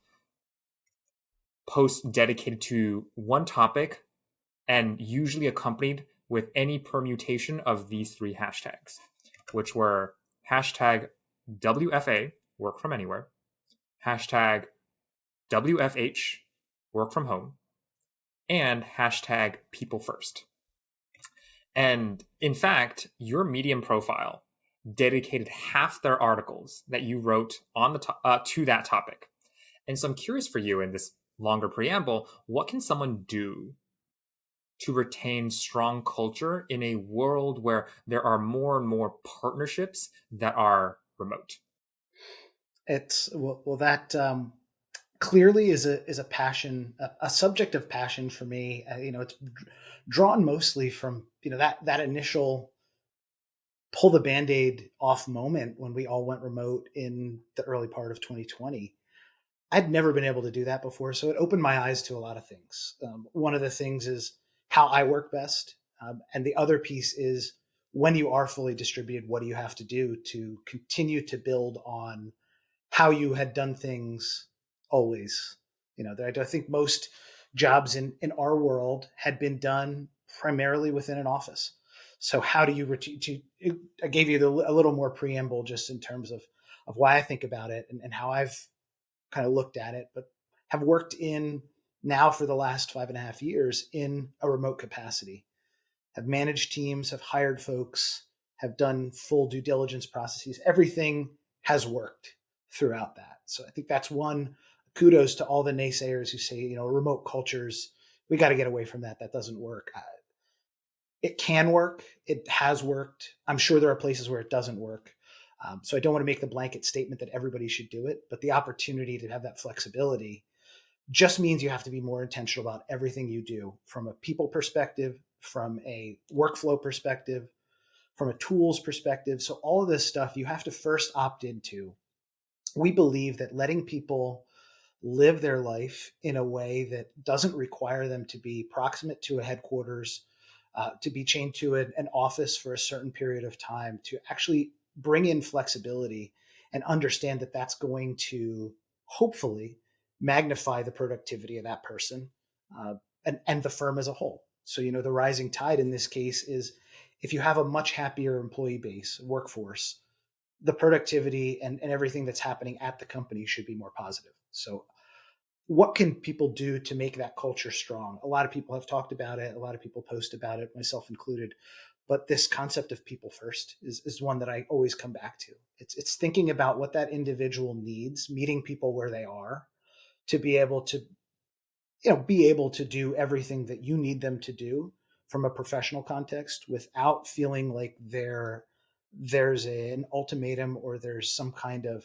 posts dedicated to one topic, and usually accompanied with any permutation of these 3 hashtags, which were hashtag WFA, work from anywhere, hashtag WFH, work from home, and hashtag people first. And in fact, your Medium profile dedicated half their articles that you wrote on the to that topic. And so I'm curious for you in this longer preamble, what can someone do to retain strong culture in a world where there are more and more partnerships that are remote? It's well that clearly is a passion, a subject of passion for me. It's drawn mostly from that initial pull the Band-Aid off moment when we all went remote in the early part of 2020. I'd never been able to do that before, so it opened my eyes to a lot of things. One of the things is how I work best, and the other piece is when you are fully distributed, what do you have to do to continue to build on how you had done things always. I think most jobs in our world had been done primarily within an office. So how do you I gave you a little more preamble just in terms of why I think about it and how I've kind of looked at it, but have worked in now for the last 5.5 years in a remote capacity, have managed teams, have hired folks, have done full due diligence processes. Everything has worked throughout that. So I think that's one kudos to all the naysayers who say, remote cultures, we got to get away from that. That doesn't work. It can work. It has worked. I'm sure there are places where it doesn't work. So I don't want to make the blanket statement that everybody should do it, but the opportunity to have that flexibility just means you have to be more intentional about everything you do from a people perspective, from a workflow perspective, from a tools perspective. So all of this stuff you have to first opt into. We believe that letting people live their life in a way that doesn't require them to be proximate to a headquarters, to be chained to an office for a certain period of time, to actually bring in flexibility and understand that that's going to hopefully magnify the productivity of that person and the firm as a whole. So, the rising tide in this case is if you have a much happier employee base, workforce, the productivity and everything that's happening at the company should be more positive. So what can people do to make that culture strong? A lot of people have talked about it. A lot of people post about it, myself included. But this concept of people first is one that I always come back to. It's thinking about what that individual needs, meeting people where they are to be able to do everything that you need them to do from a professional context without feeling like there's an ultimatum or there's some kind of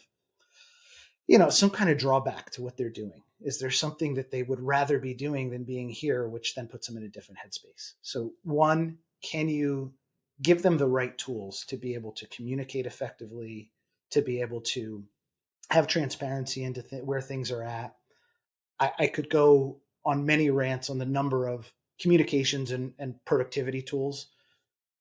drawback to what they're doing. Is there something that they would rather be doing than being here, which then puts them in a different headspace? So one, can you give them the right tools to be able to communicate effectively, to be able to have transparency into where things are at? I could go on many rants on the number of communications and productivity tools.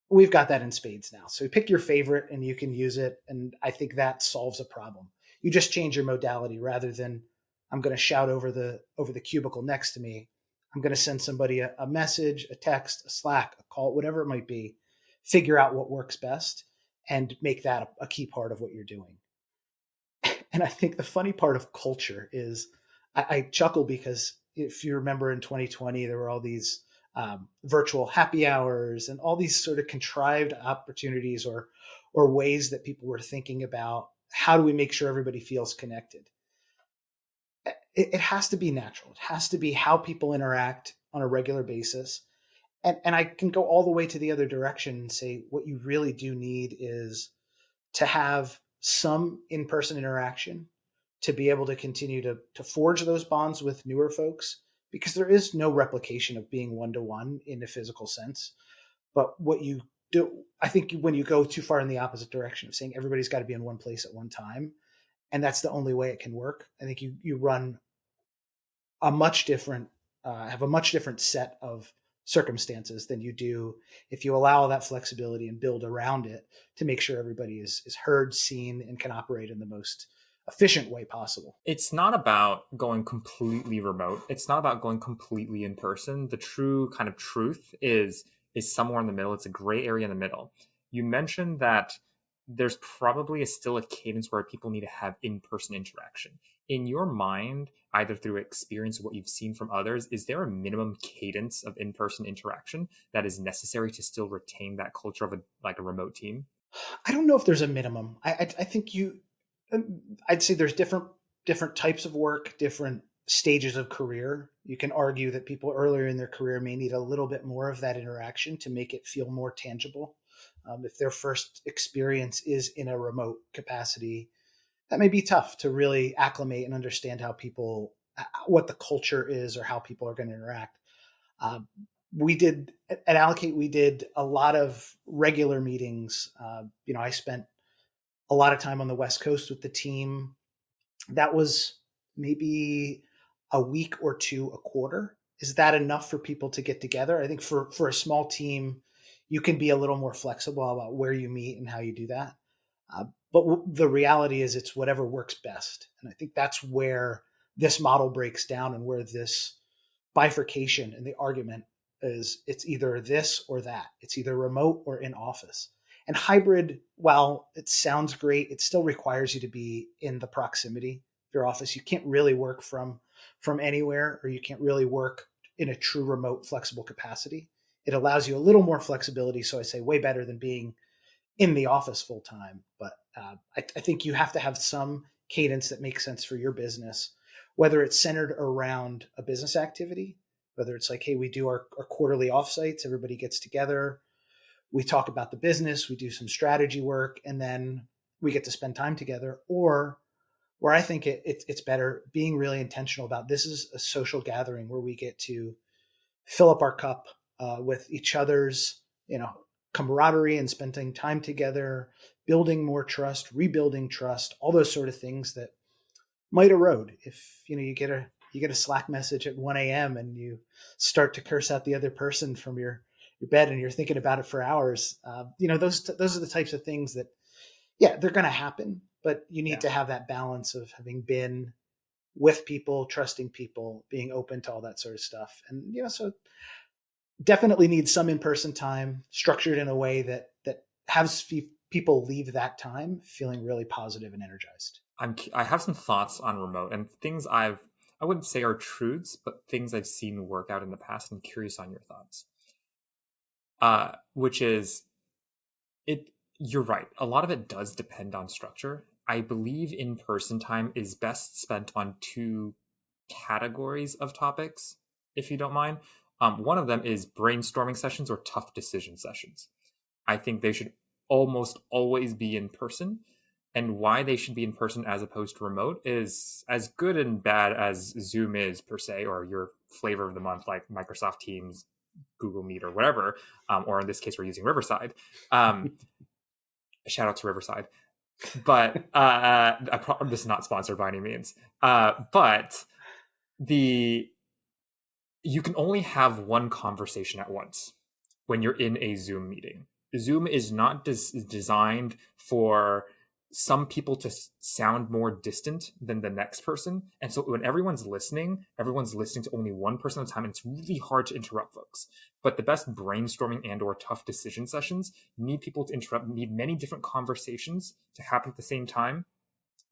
We've got that in spades now. So pick your favorite and you can use it. And I think that solves a problem. You just change your modality rather than I'm going to shout over the cubicle next to me. I'm going to send somebody a message, a text, a Slack, a call, whatever it might be. Figure out what works best and make that a key part of what you're doing. And I think the funny part of culture is I chuckle because if you remember in 2020, there were all these virtual happy hours and all these sort of contrived opportunities or ways that people were thinking about how do we make sure everybody feels connected. It has to be natural. It has to be how people interact on a regular basis. And I can go all the way to the other direction and say what you really do need is to have some in-person interaction to be able to continue to forge those bonds with newer folks, because there is no replication of being one-to-one in a physical sense. But what you I think when you go too far in the opposite direction of saying everybody's got to be in one place at one time, and that's the only way it can work, I think you run a much different have a much different set of circumstances than you do if you allow that flexibility and build around it to make sure everybody is heard, seen, and can operate in the most efficient way possible. It's not about going completely remote. It's not about going completely in person. The true kind of truth is somewhere in the middle. It's a gray area in the middle. You mentioned that there's probably still a cadence where people need to have in-person interaction. In your mind, either through experience or what you've seen from others, is there a minimum cadence of in-person interaction that is necessary to still retain that culture of a remote team? I don't know if there's a minimum. I think I'd say there's different types of work, different stages of career. You can argue that people earlier in their career may need a little bit more of that interaction to make it feel more tangible. If their first experience is in a remote capacity, that may be tough to really acclimate and understand what the culture is or how people are going to interact. We did at Allocate, we did a lot of regular meetings. I spent a lot of time on the West Coast with the team. That was maybe a week or two a quarter. Is that enough for people to get together? I think for a small team, you can be a little more flexible about where you meet and how you do that. But the reality is it's whatever works best. And I think that's where this model breaks down and where this bifurcation in the argument is. It's either this or that. It's either remote or in office. And hybrid, while it sounds great, it still requires you to be in the proximity of your office. You can't really work from anywhere, or you can't really work in a true remote flexible capacity. It allows you a little more flexibility. So I say way better than being in the office full time. But I think you have to have some cadence that makes sense for your business, whether it's centered around a business activity, whether it's like, hey, we do our quarterly offsites, everybody gets together, we talk about the business, we do some strategy work, and then we get to spend time together. Or where I think it's better being really intentional about, this is a social gathering where we get to fill up our cup with each other's, camaraderie and spending time together, building more trust, rebuilding trust, all those sort of things that might erode if you get a Slack message at 1 a.m. and you start to curse out the other person from your bed and you're thinking about it for hours. Those are the types of things that, they're going to happen, but you need to have that balance of having been with people, trusting people, being open to all that sort of stuff. And, so definitely needs some in-person time structured in a way that has people leave that time feeling really positive and energized. I have some thoughts on remote and things I wouldn't say are truths, but things I've seen work out in the past. I'm curious on your thoughts. Which is, you're right. A lot of it does depend on structure. I believe in-person time is best spent on two categories of topics, if you don't mind. One of them is brainstorming sessions or tough decision sessions. I think they should almost always be in person. And why they should be in person as opposed to remote is as good and bad as Zoom is per se, or your flavor of the month, like Microsoft Teams, Google Meet, or whatever. Or in this case, we're using Riverside. Shout out to Riverside. But this is not sponsored by any means. But you can only have one conversation at once when you're in a Zoom meeting. Zoom is not designed for some people to sound more distant than the next person. And so when everyone's listening to only one person at a time, and it's really hard to interrupt folks. But the best brainstorming and or tough decision sessions need people to interrupt, need many different conversations to happen at the same time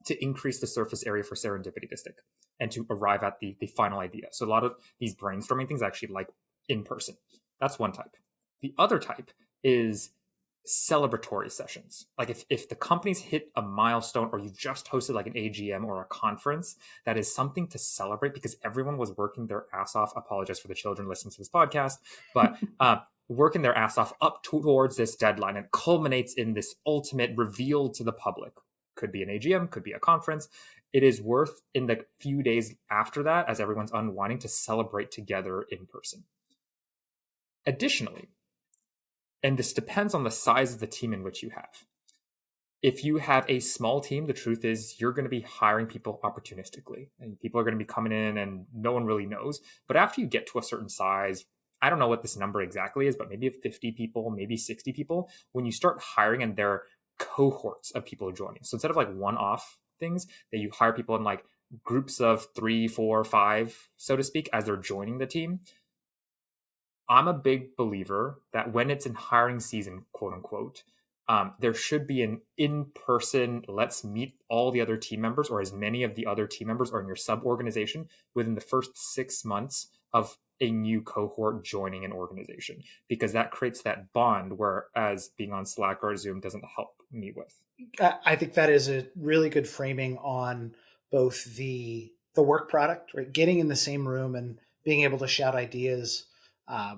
to increase the surface area for serendipity to stick and to arrive at the final idea. So a lot of these brainstorming things actually like in person. That's one type. The other type is celebratory sessions. Like if the company's hit a milestone, or you've just hosted like an AGM or a conference, that is something to celebrate because everyone was working their ass off. I apologize for the children listening to this podcast, but working their ass off up towards this deadline, and culminates in this ultimate reveal to the public. Could be an AGM, could be a conference. It is worth in the few days after that, as everyone's unwinding, to celebrate together in person. Additionally, And this depends on the size of the team in which you have. If you have a small team, the truth is you're going to be hiring people opportunistically, and people are going to be coming in and no one really knows. But after you get to a certain size, I don't know what this number exactly is, but maybe 50 people, maybe 60 people, when you start hiring and there are cohorts of people joining. So instead of like one-off things, that you hire people in like groups of 3, 4, 5, so to speak, as they're joining the team. I'm a big believer that when it's in hiring season, quote unquote, there should be an in-person, let's meet all the other team members or as many of the other team members or in your sub-organization within the first 6 months of a new cohort joining an organization, because that creates that bond, whereas being on Slack or Zoom doesn't help me with. I think that is a really good framing on both the work product, right? Getting in the same room and being able to shout ideas. I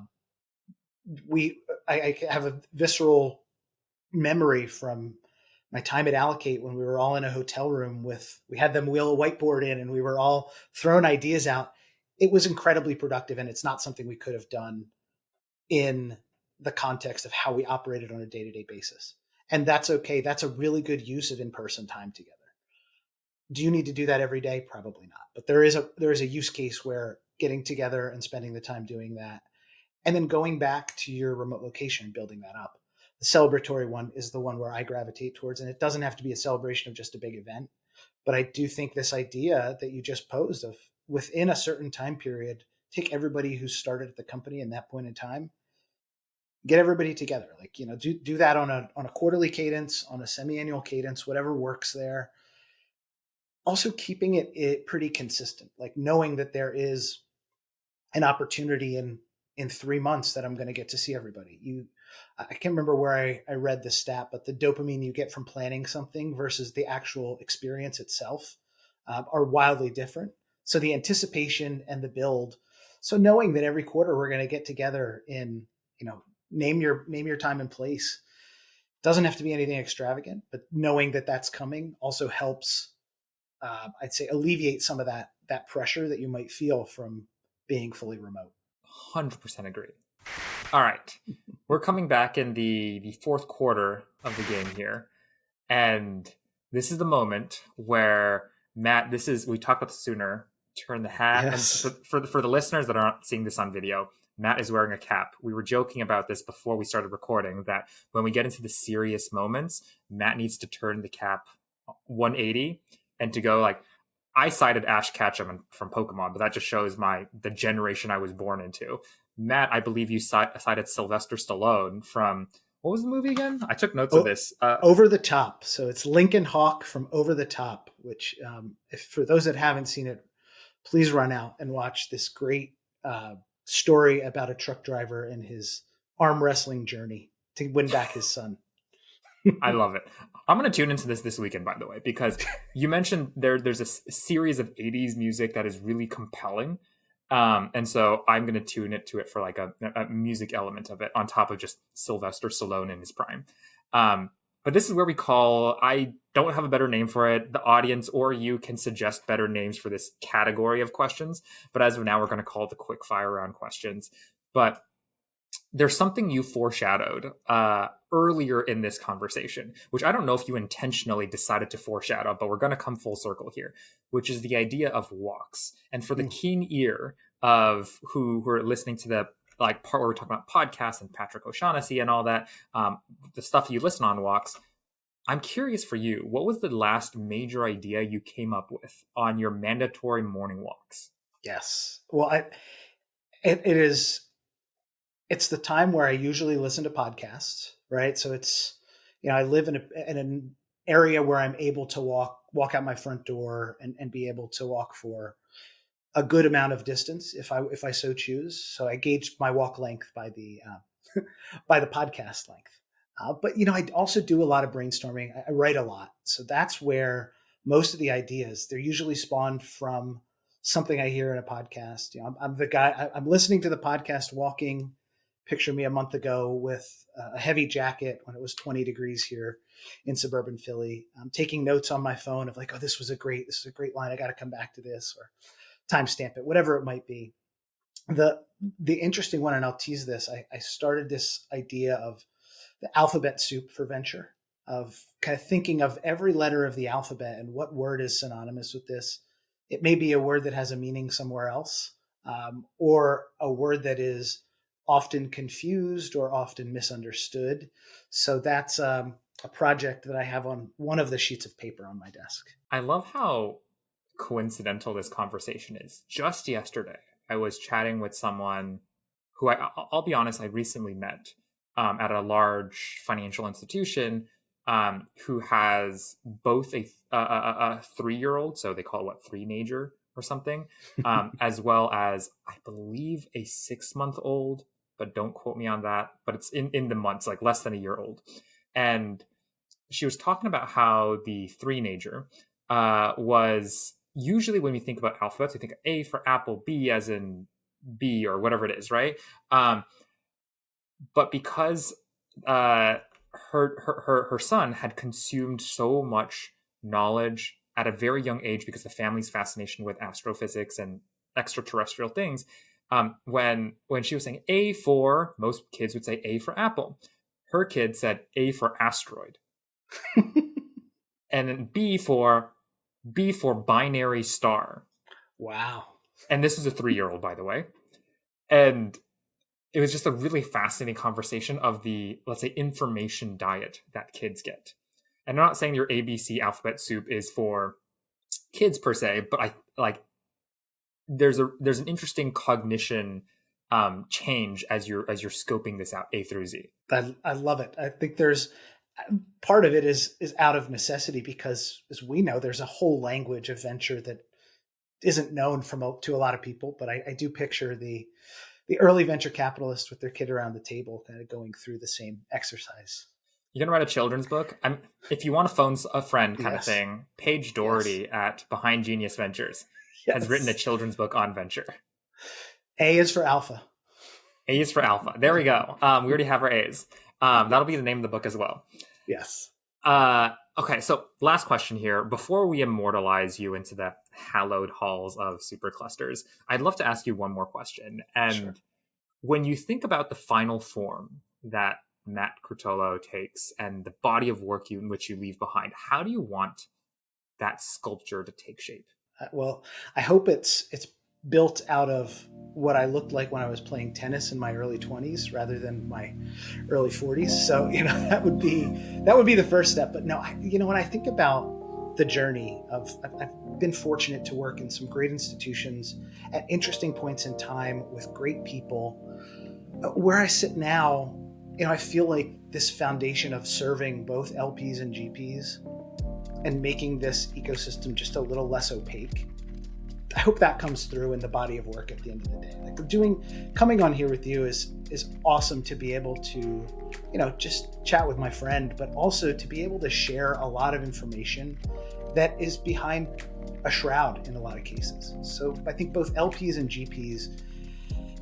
have a visceral memory from my time at Allocate when we were all in a hotel room we had them wheel a whiteboard in and we were all throwing ideas out. It was incredibly productive, and it's not something we could have done in the context of how we operated on a day-to-day basis. And that's okay. That's a really good use of in-person time together. Do you need to do that every day? Probably not. But there is a use case where getting together and spending the time doing that, and then going back to your remote location and building that up. The celebratory one is the one where I gravitate towards, and it doesn't have to be a celebration of just a big event. But I do think this idea that you just posed of within a certain time period, take everybody who started at the company in that point in time, get everybody together. Like, do that on a quarterly cadence, on a semi-annual cadence, whatever works there. Also keeping it pretty consistent, like knowing that there is an opportunity in 3 months that I'm going to get to see everybody. I can't remember where I read the stat, but the dopamine you get from planning something versus the actual experience itself are wildly different. So the anticipation and the build. So knowing that every quarter we're going to get together in, name your time and place. Doesn't have to be anything extravagant, but knowing that that's coming also helps, I'd say, alleviate some of that pressure that you might feel from being fully remote. 100% agree. All right. We're coming back in the fourth quarter of the game here. And this is the moment where Matt, we talked about this sooner, turn the hat. Yes. And for the listeners that aren't seeing this on video, Matt is wearing a cap. We were joking about this before we started recording, that when we get into the serious moments, Matt needs to turn the cap 180 and to go like, I cited Ash Ketchum from Pokemon, but that just shows the generation I was born into. Matt, I believe you cited Sylvester Stallone from, what was the movie again? I took notes of this. Over the Top. So it's Lincoln Hawk from Over the Top, which if for those that haven't seen it, please run out and watch this great story about a truck driver and his arm wrestling journey to win back his son. I love it. I'm going to tune into this weekend, by the way, because you mentioned there's a series of 80s music that is really compelling. And so I'm going to tune to it for like a music element of it on top of just Sylvester Stallone in his prime. But this is where I don't have a better name for it. The audience or you can suggest better names for this category of questions. But as of now, we're going to call it the quick fire round questions. But there's something you foreshadowed earlier in this conversation, which I don't know if you intentionally decided to foreshadow, but we're going to come full circle here, which is the idea of walks. And for the keen ear of who are listening to the part where we're talking about podcasts and Patrick O'Shaughnessy and all that, the stuff you listen on walks, I'm curious for you, what was the last major idea you came up with on your mandatory morning walks? Yes. Well, it's the time where I usually listen to podcasts, right? So it's, I live in an area where I'm able to walk out my front door and be able to walk for a good amount of distance if I so choose. So I gauge my walk length by the by the podcast length. But I also do a lot of brainstorming. I write a lot, so that's where most of the ideas, they're usually spawned from something I hear in a podcast. I'm the guy. I'm listening to the podcast walking. Picture me a month ago with a heavy jacket when it was 20 degrees here in suburban Philly. I'm taking notes on my phone of like, oh, this is a great line. I got to come back to this, or timestamp it, whatever it might be. The interesting one, and I'll tease this, I started this idea of the alphabet soup for venture, of kind of thinking of every letter of the alphabet and what word is synonymous with this. It may be a word that has a meaning somewhere else, or a word that is often confused or often misunderstood. So that's a project that I have on one of the sheets of paper on my desk. I love how coincidental this conversation is. Just yesterday, I was chatting with someone who I'll be honest, I recently met at a large financial institution who has both a 3-year-old, so they call it what, three-nager or something, as well as I believe a 6-month-old, but don't quote me on that. But it's in the months, like less than a year old. And she was talking about how the three-nager was usually, when we think about alphabets, we think of A for apple, B as in B or whatever it is, right? But because her son had consumed so much knowledge at a very young age because the family's fascination with astrophysics and extraterrestrial things, when she was saying A for, most kids would say A for apple. Her kid said A for asteroid. And then B for binary star. Wow. And this is a 3-year-old, by the way. And it was just a really fascinating conversation of the, let's say, information diet that kids get. And I'm not saying your ABC alphabet soup is for kids per se, but there's an interesting cognition change as you're scoping this out, A through Z. I love it. I think there's part of it is out of necessity because, as we know, there's a whole language of venture that isn't known to a lot of people. But I do picture the early venture capitalists with their kid around the table, kind of going through the same exercise. You're gonna write a children's book. If you want to phone a friend, kind of thing. Paige Doherty at Behind Genius Ventures has written a children's book on venture. A is for alpha. A is for alpha. There we go. We already have our A's. That'll be the name of the book as well. Yes. Okay, so last question here. Before we immortalize you into the hallowed halls of Superclusters, I'd love to ask you one more question. And when you think about the final form that Matt Curtolo takes and the body of work in which you leave behind, how do you want that sculpture to take shape? Well, I hope it's built out of what I looked like when I was playing tennis in my early 20s rather than my early 40s. So, that would be the first step. But no, when I think about the journey I've been fortunate to work in some great institutions at interesting points in time with great people. Where I sit now, I feel like this foundation of serving both LPs and GPs and making this ecosystem just a little less opaque. I hope that comes through in the body of work at the end of the day. Coming on here with you is awesome to be able to, just chat with my friend, but also to be able to share a lot of information that is behind a shroud in a lot of cases. So I think both LPs and GPs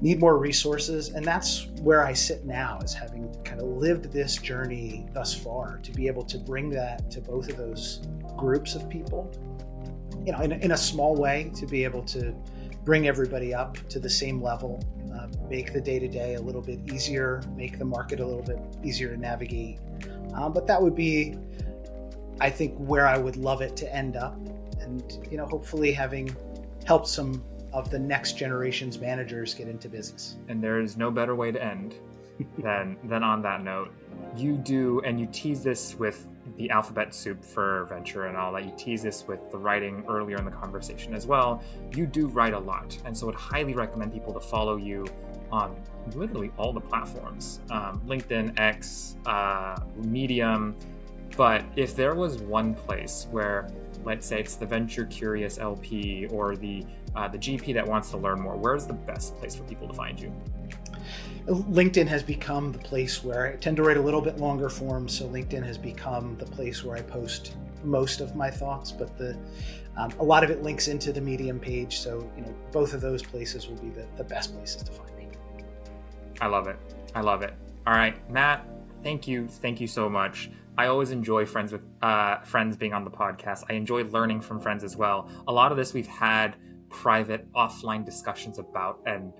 need more resources, and that's where I sit now, is having kind of lived this journey thus far, to be able to bring that to both of those groups of people. In a small way, to be able to bring everybody up to the same level, make the day-to-day a little bit easier, make the market a little bit easier to navigate. But that would be, I think, where I would love it to end up. And, hopefully having helped some of the next generation's managers get into business. And there is no better way to end than on that note. You do, and you tease this with the alphabet soup for venture and all that. You tease this with the writing earlier in the conversation as well. You do write a lot. And so I'd highly recommend people to follow you on literally all the platforms, LinkedIn, X, Medium. But if there was one place where, let's say it's the venture curious LP or the GP that wants to learn more, where's the best place for people to find you? LinkedIn has become the place where I tend to write a little bit longer form, so LinkedIn has become the place where I post most of my thoughts, but a lot of it links into the Medium page, so both of those places will be the best places to find me. I love it. All right, Matt, thank you so much. I always enjoy friends being on the podcast. I enjoy learning from friends as well. A lot of this we've had private offline discussions about, and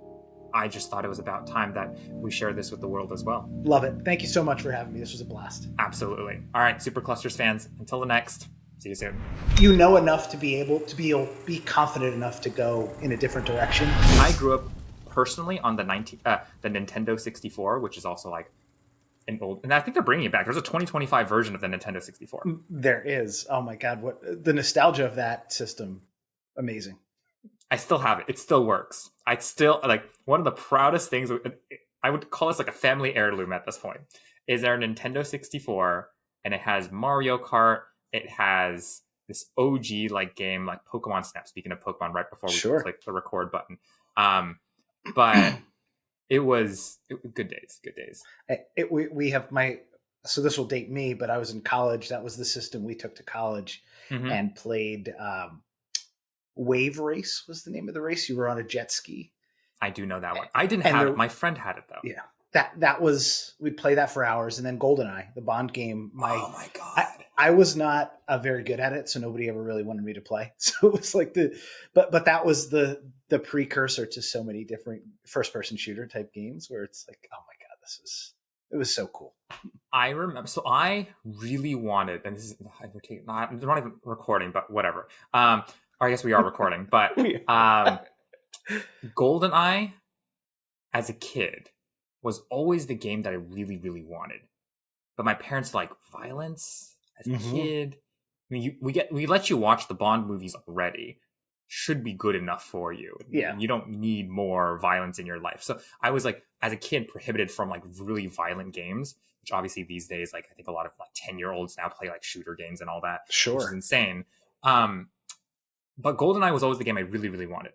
I just thought it was about time that we share this with the world as well. Love it. Thank you so much for having me. This was a blast. Absolutely. All right, Superclusters fans, until the next, see you soon. You know enough to be able to be confident enough to go in a different direction. I grew up personally on the Nintendo 64, which is also like an old, and I think they're bringing it back. There's a 2025 version of the Nintendo 64. There is. Oh my God. What the nostalgia of that system. Amazing. I still have it. It still works. I still like one of the proudest things. I would call this like a family heirloom at this point. Is there a Nintendo 64 and it has Mario Kart. It has this OG like game like Pokemon Snap. Speaking of Pokemon, right before we click the record button. But it was good days. Good days. We have so this will date me, but I was in college. That was the system we took to college and played. Wave Race was the name of the race. You were on a jet ski. I do know that one. I didn't have it. My friend had it though. Yeah. That was, we'd play that for hours. And then GoldenEye, the Bond game. Oh my God. I was not very good at it. So nobody ever really wanted me to play. So it was like but that was the precursor to so many different first person shooter type games where it's like, oh my God, it was so cool. I remember, so I really wanted, and this is, they're not even recording, but whatever. Or I guess we are recording, but GoldenEye as a kid was always the game that I really, really wanted. But my parents like violence as a kid. I mean, we let you watch the Bond movies already. Should be good enough for you. Yeah. You don't need more violence in your life. So I was like, as a kid, prohibited from like really violent games, which obviously these days, like I think a lot of like 10-year-olds now play like shooter games and all that. Sure. Which is insane. But GoldenEye was always the game I really, really wanted.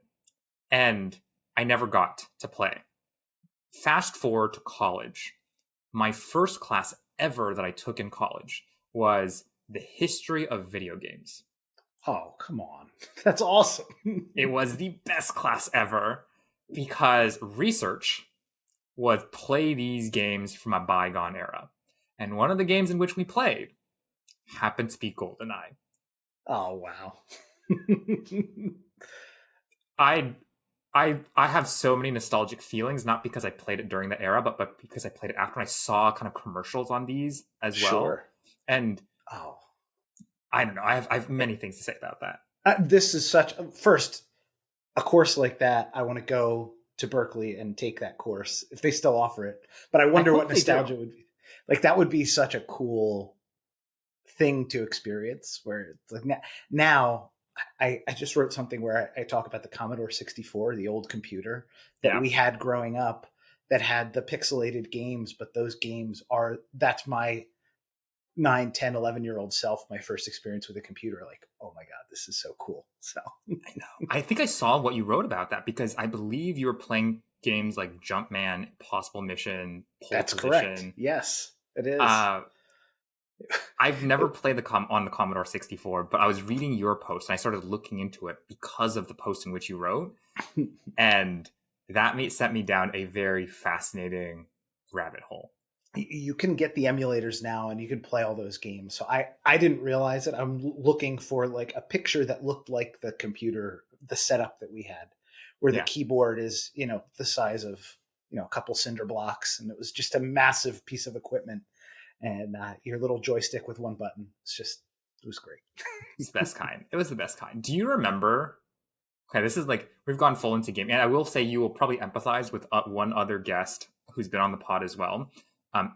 And I never got to play. Fast forward to college. My first class ever that I took in college was the history of video games. Oh, come on. That's awesome. It was the best class ever because research was play these games from a bygone era. And one of the games in which we played happened to be GoldenEye. Oh, wow. I have so many nostalgic feelings, not because I played it during the era, but because I played it after and I saw kind of commercials on these as well. Sure. And I don't know. I have many things to say about that. This is first, a course like that. I want to go to Berkeley and take that course if they still offer it. But I wonder what nostalgia would be. Like that would be such a cool thing to experience where it's like now I just wrote something where I talk about the Commodore 64, the old computer that we had growing up that had the pixelated games, but those games that's my 9, 10, 11-year-old self, my first experience with a computer. Like, oh my God, this is so cool. So I know. I think I saw what you wrote about that because I believe you were playing games like Jumpman, Impossible Mission, Pole That's Position. Correct. Yes, it is. I've never played on the Commodore 64, but I was reading your post and I started looking into it because of the post in which you wrote. And that set me down a very fascinating rabbit hole. You can get the emulators now and you can play all those games. So I didn't realize it. I'm looking for like a picture that looked like the computer, the setup that we had, where the keyboard is, the size of, a couple cinder blocks. And it was just a massive piece of equipment. And your little joystick with one button. It was great. It's the best kind. It was the best kind. Do you remember? Okay, this is like, we've gone full into gaming. And I will say you will probably empathize with one other guest who's been on the pod as well.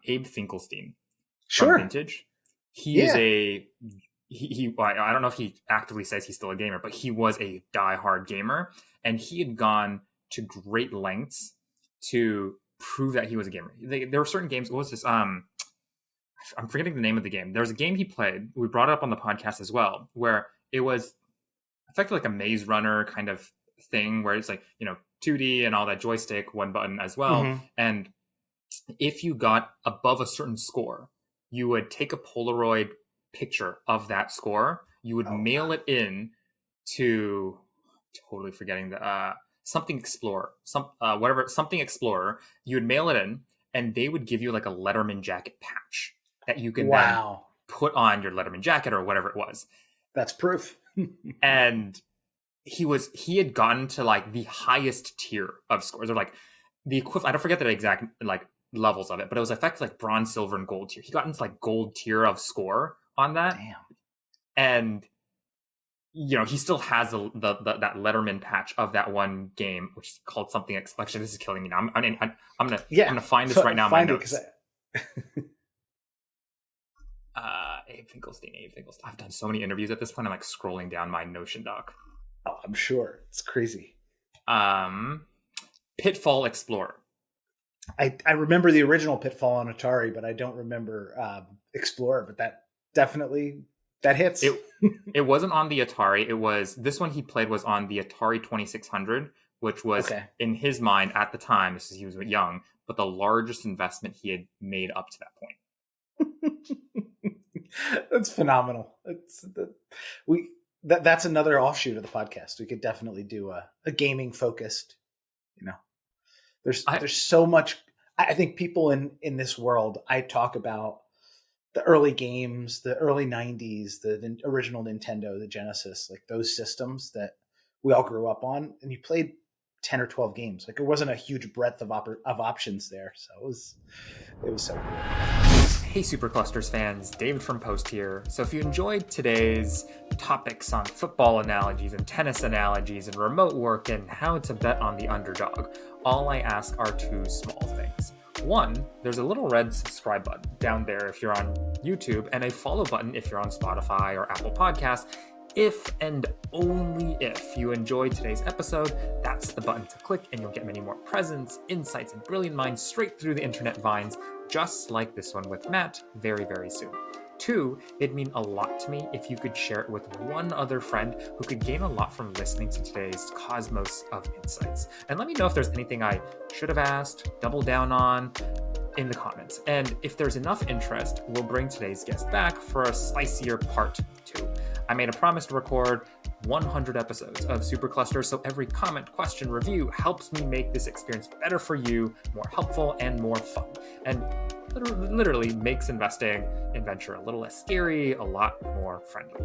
Abe Finkelstein. Sure. From Vintage. He is I don't know if he actively says he's still a gamer, but he was a diehard gamer. And he had gone to great lengths to prove that he was a gamer. There were certain games. What was this? I'm forgetting the name of the game. There was a game he played. We brought it up on the podcast as well, where it was effectively like a maze runner kind of thing where it's like, 2D and all that joystick, one button as well. Mm-hmm. And if you got above a certain score, you would take a Polaroid picture of that score. You would mail it in to, totally forgetting the, Something Explorer, Something Explorer. You would mail it in and they would give you like a Letterman jacket patch that you can then put on your Letterman jacket or whatever it was. That's proof. And he had gotten to like the highest tier of scores. They're like, the equivalent. I don't forget the exact like levels of it, but it was effectively like bronze, silver, and gold tier. He got into like gold tier of score on that. Damn. And he still has that Letterman patch of that one game, which is called something. Actually, this is killing me now. I'm gonna find this right now in my notes. Abe Finkelstein. I've done so many interviews at this point. I'm like scrolling down my Notion doc. Oh, I'm sure it's crazy. Pitfall Explorer. I remember the original Pitfall on Atari, but I don't remember Explorer. But that definitely. That hits. It wasn't on the Atari. It was this one he played was on the Atari 2600, which was in his mind at the time. This is he was young, but the largest investment he had made up to that point. That's phenomenal. That's another offshoot of the podcast. We could definitely do a gaming focused. There's so much. I think people in this world. I talk about. The early games, the early 90s, the original Nintendo, the Genesis, like those systems that we all grew up on, and you played 10 or 12 games. Like there wasn't a huge breadth of options there. So it was so cool. Hey Superclusters fans, David from Post here. So if you enjoyed today's topics on football analogies and tennis analogies and remote work and how to bet on the underdog, all I ask are two small things. One, there's a little red subscribe button down there if you're on YouTube, and a follow button if you're on Spotify or Apple Podcasts. If and only if you enjoyed today's episode, that's the button to click, and you'll get many more presents, insights, and brilliant minds straight through the internet vines, just like this one with Matt, very, very soon. Two, it'd mean a lot to me if you could share it with one other friend who could gain a lot from listening to today's cosmos of insights. And let me know if there's anything I should have asked, double down on in the comments. And if there's enough interest, we'll bring today's guest back for a spicier part 2. I made a promise to record 100 episodes of Superclusters, so every comment, question, review helps me make this experience better for you, more helpful, and more fun. And literally makes investing in venture a little less scary, a lot more friendly.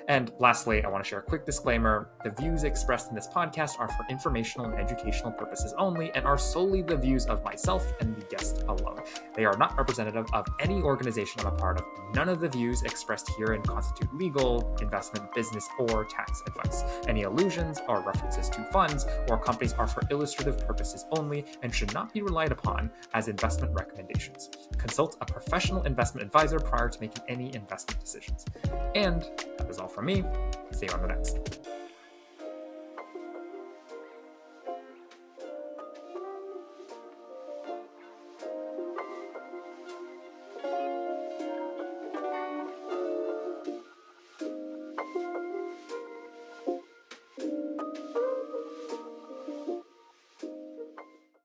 And lastly, I want to share a quick disclaimer. The views expressed in this podcast are for informational and educational purposes only and are solely the views of myself and the guest alone. They are not representative of any organization I'm a part of. None of the views expressed herein constitute legal, investment, business, or tax advice. Any allusions or references to funds or companies are for illustrative purposes only and should not be relied upon as investment recommendations. Consult a professional investment advisor prior to making any investment decisions. And that is all from me. See you on the next.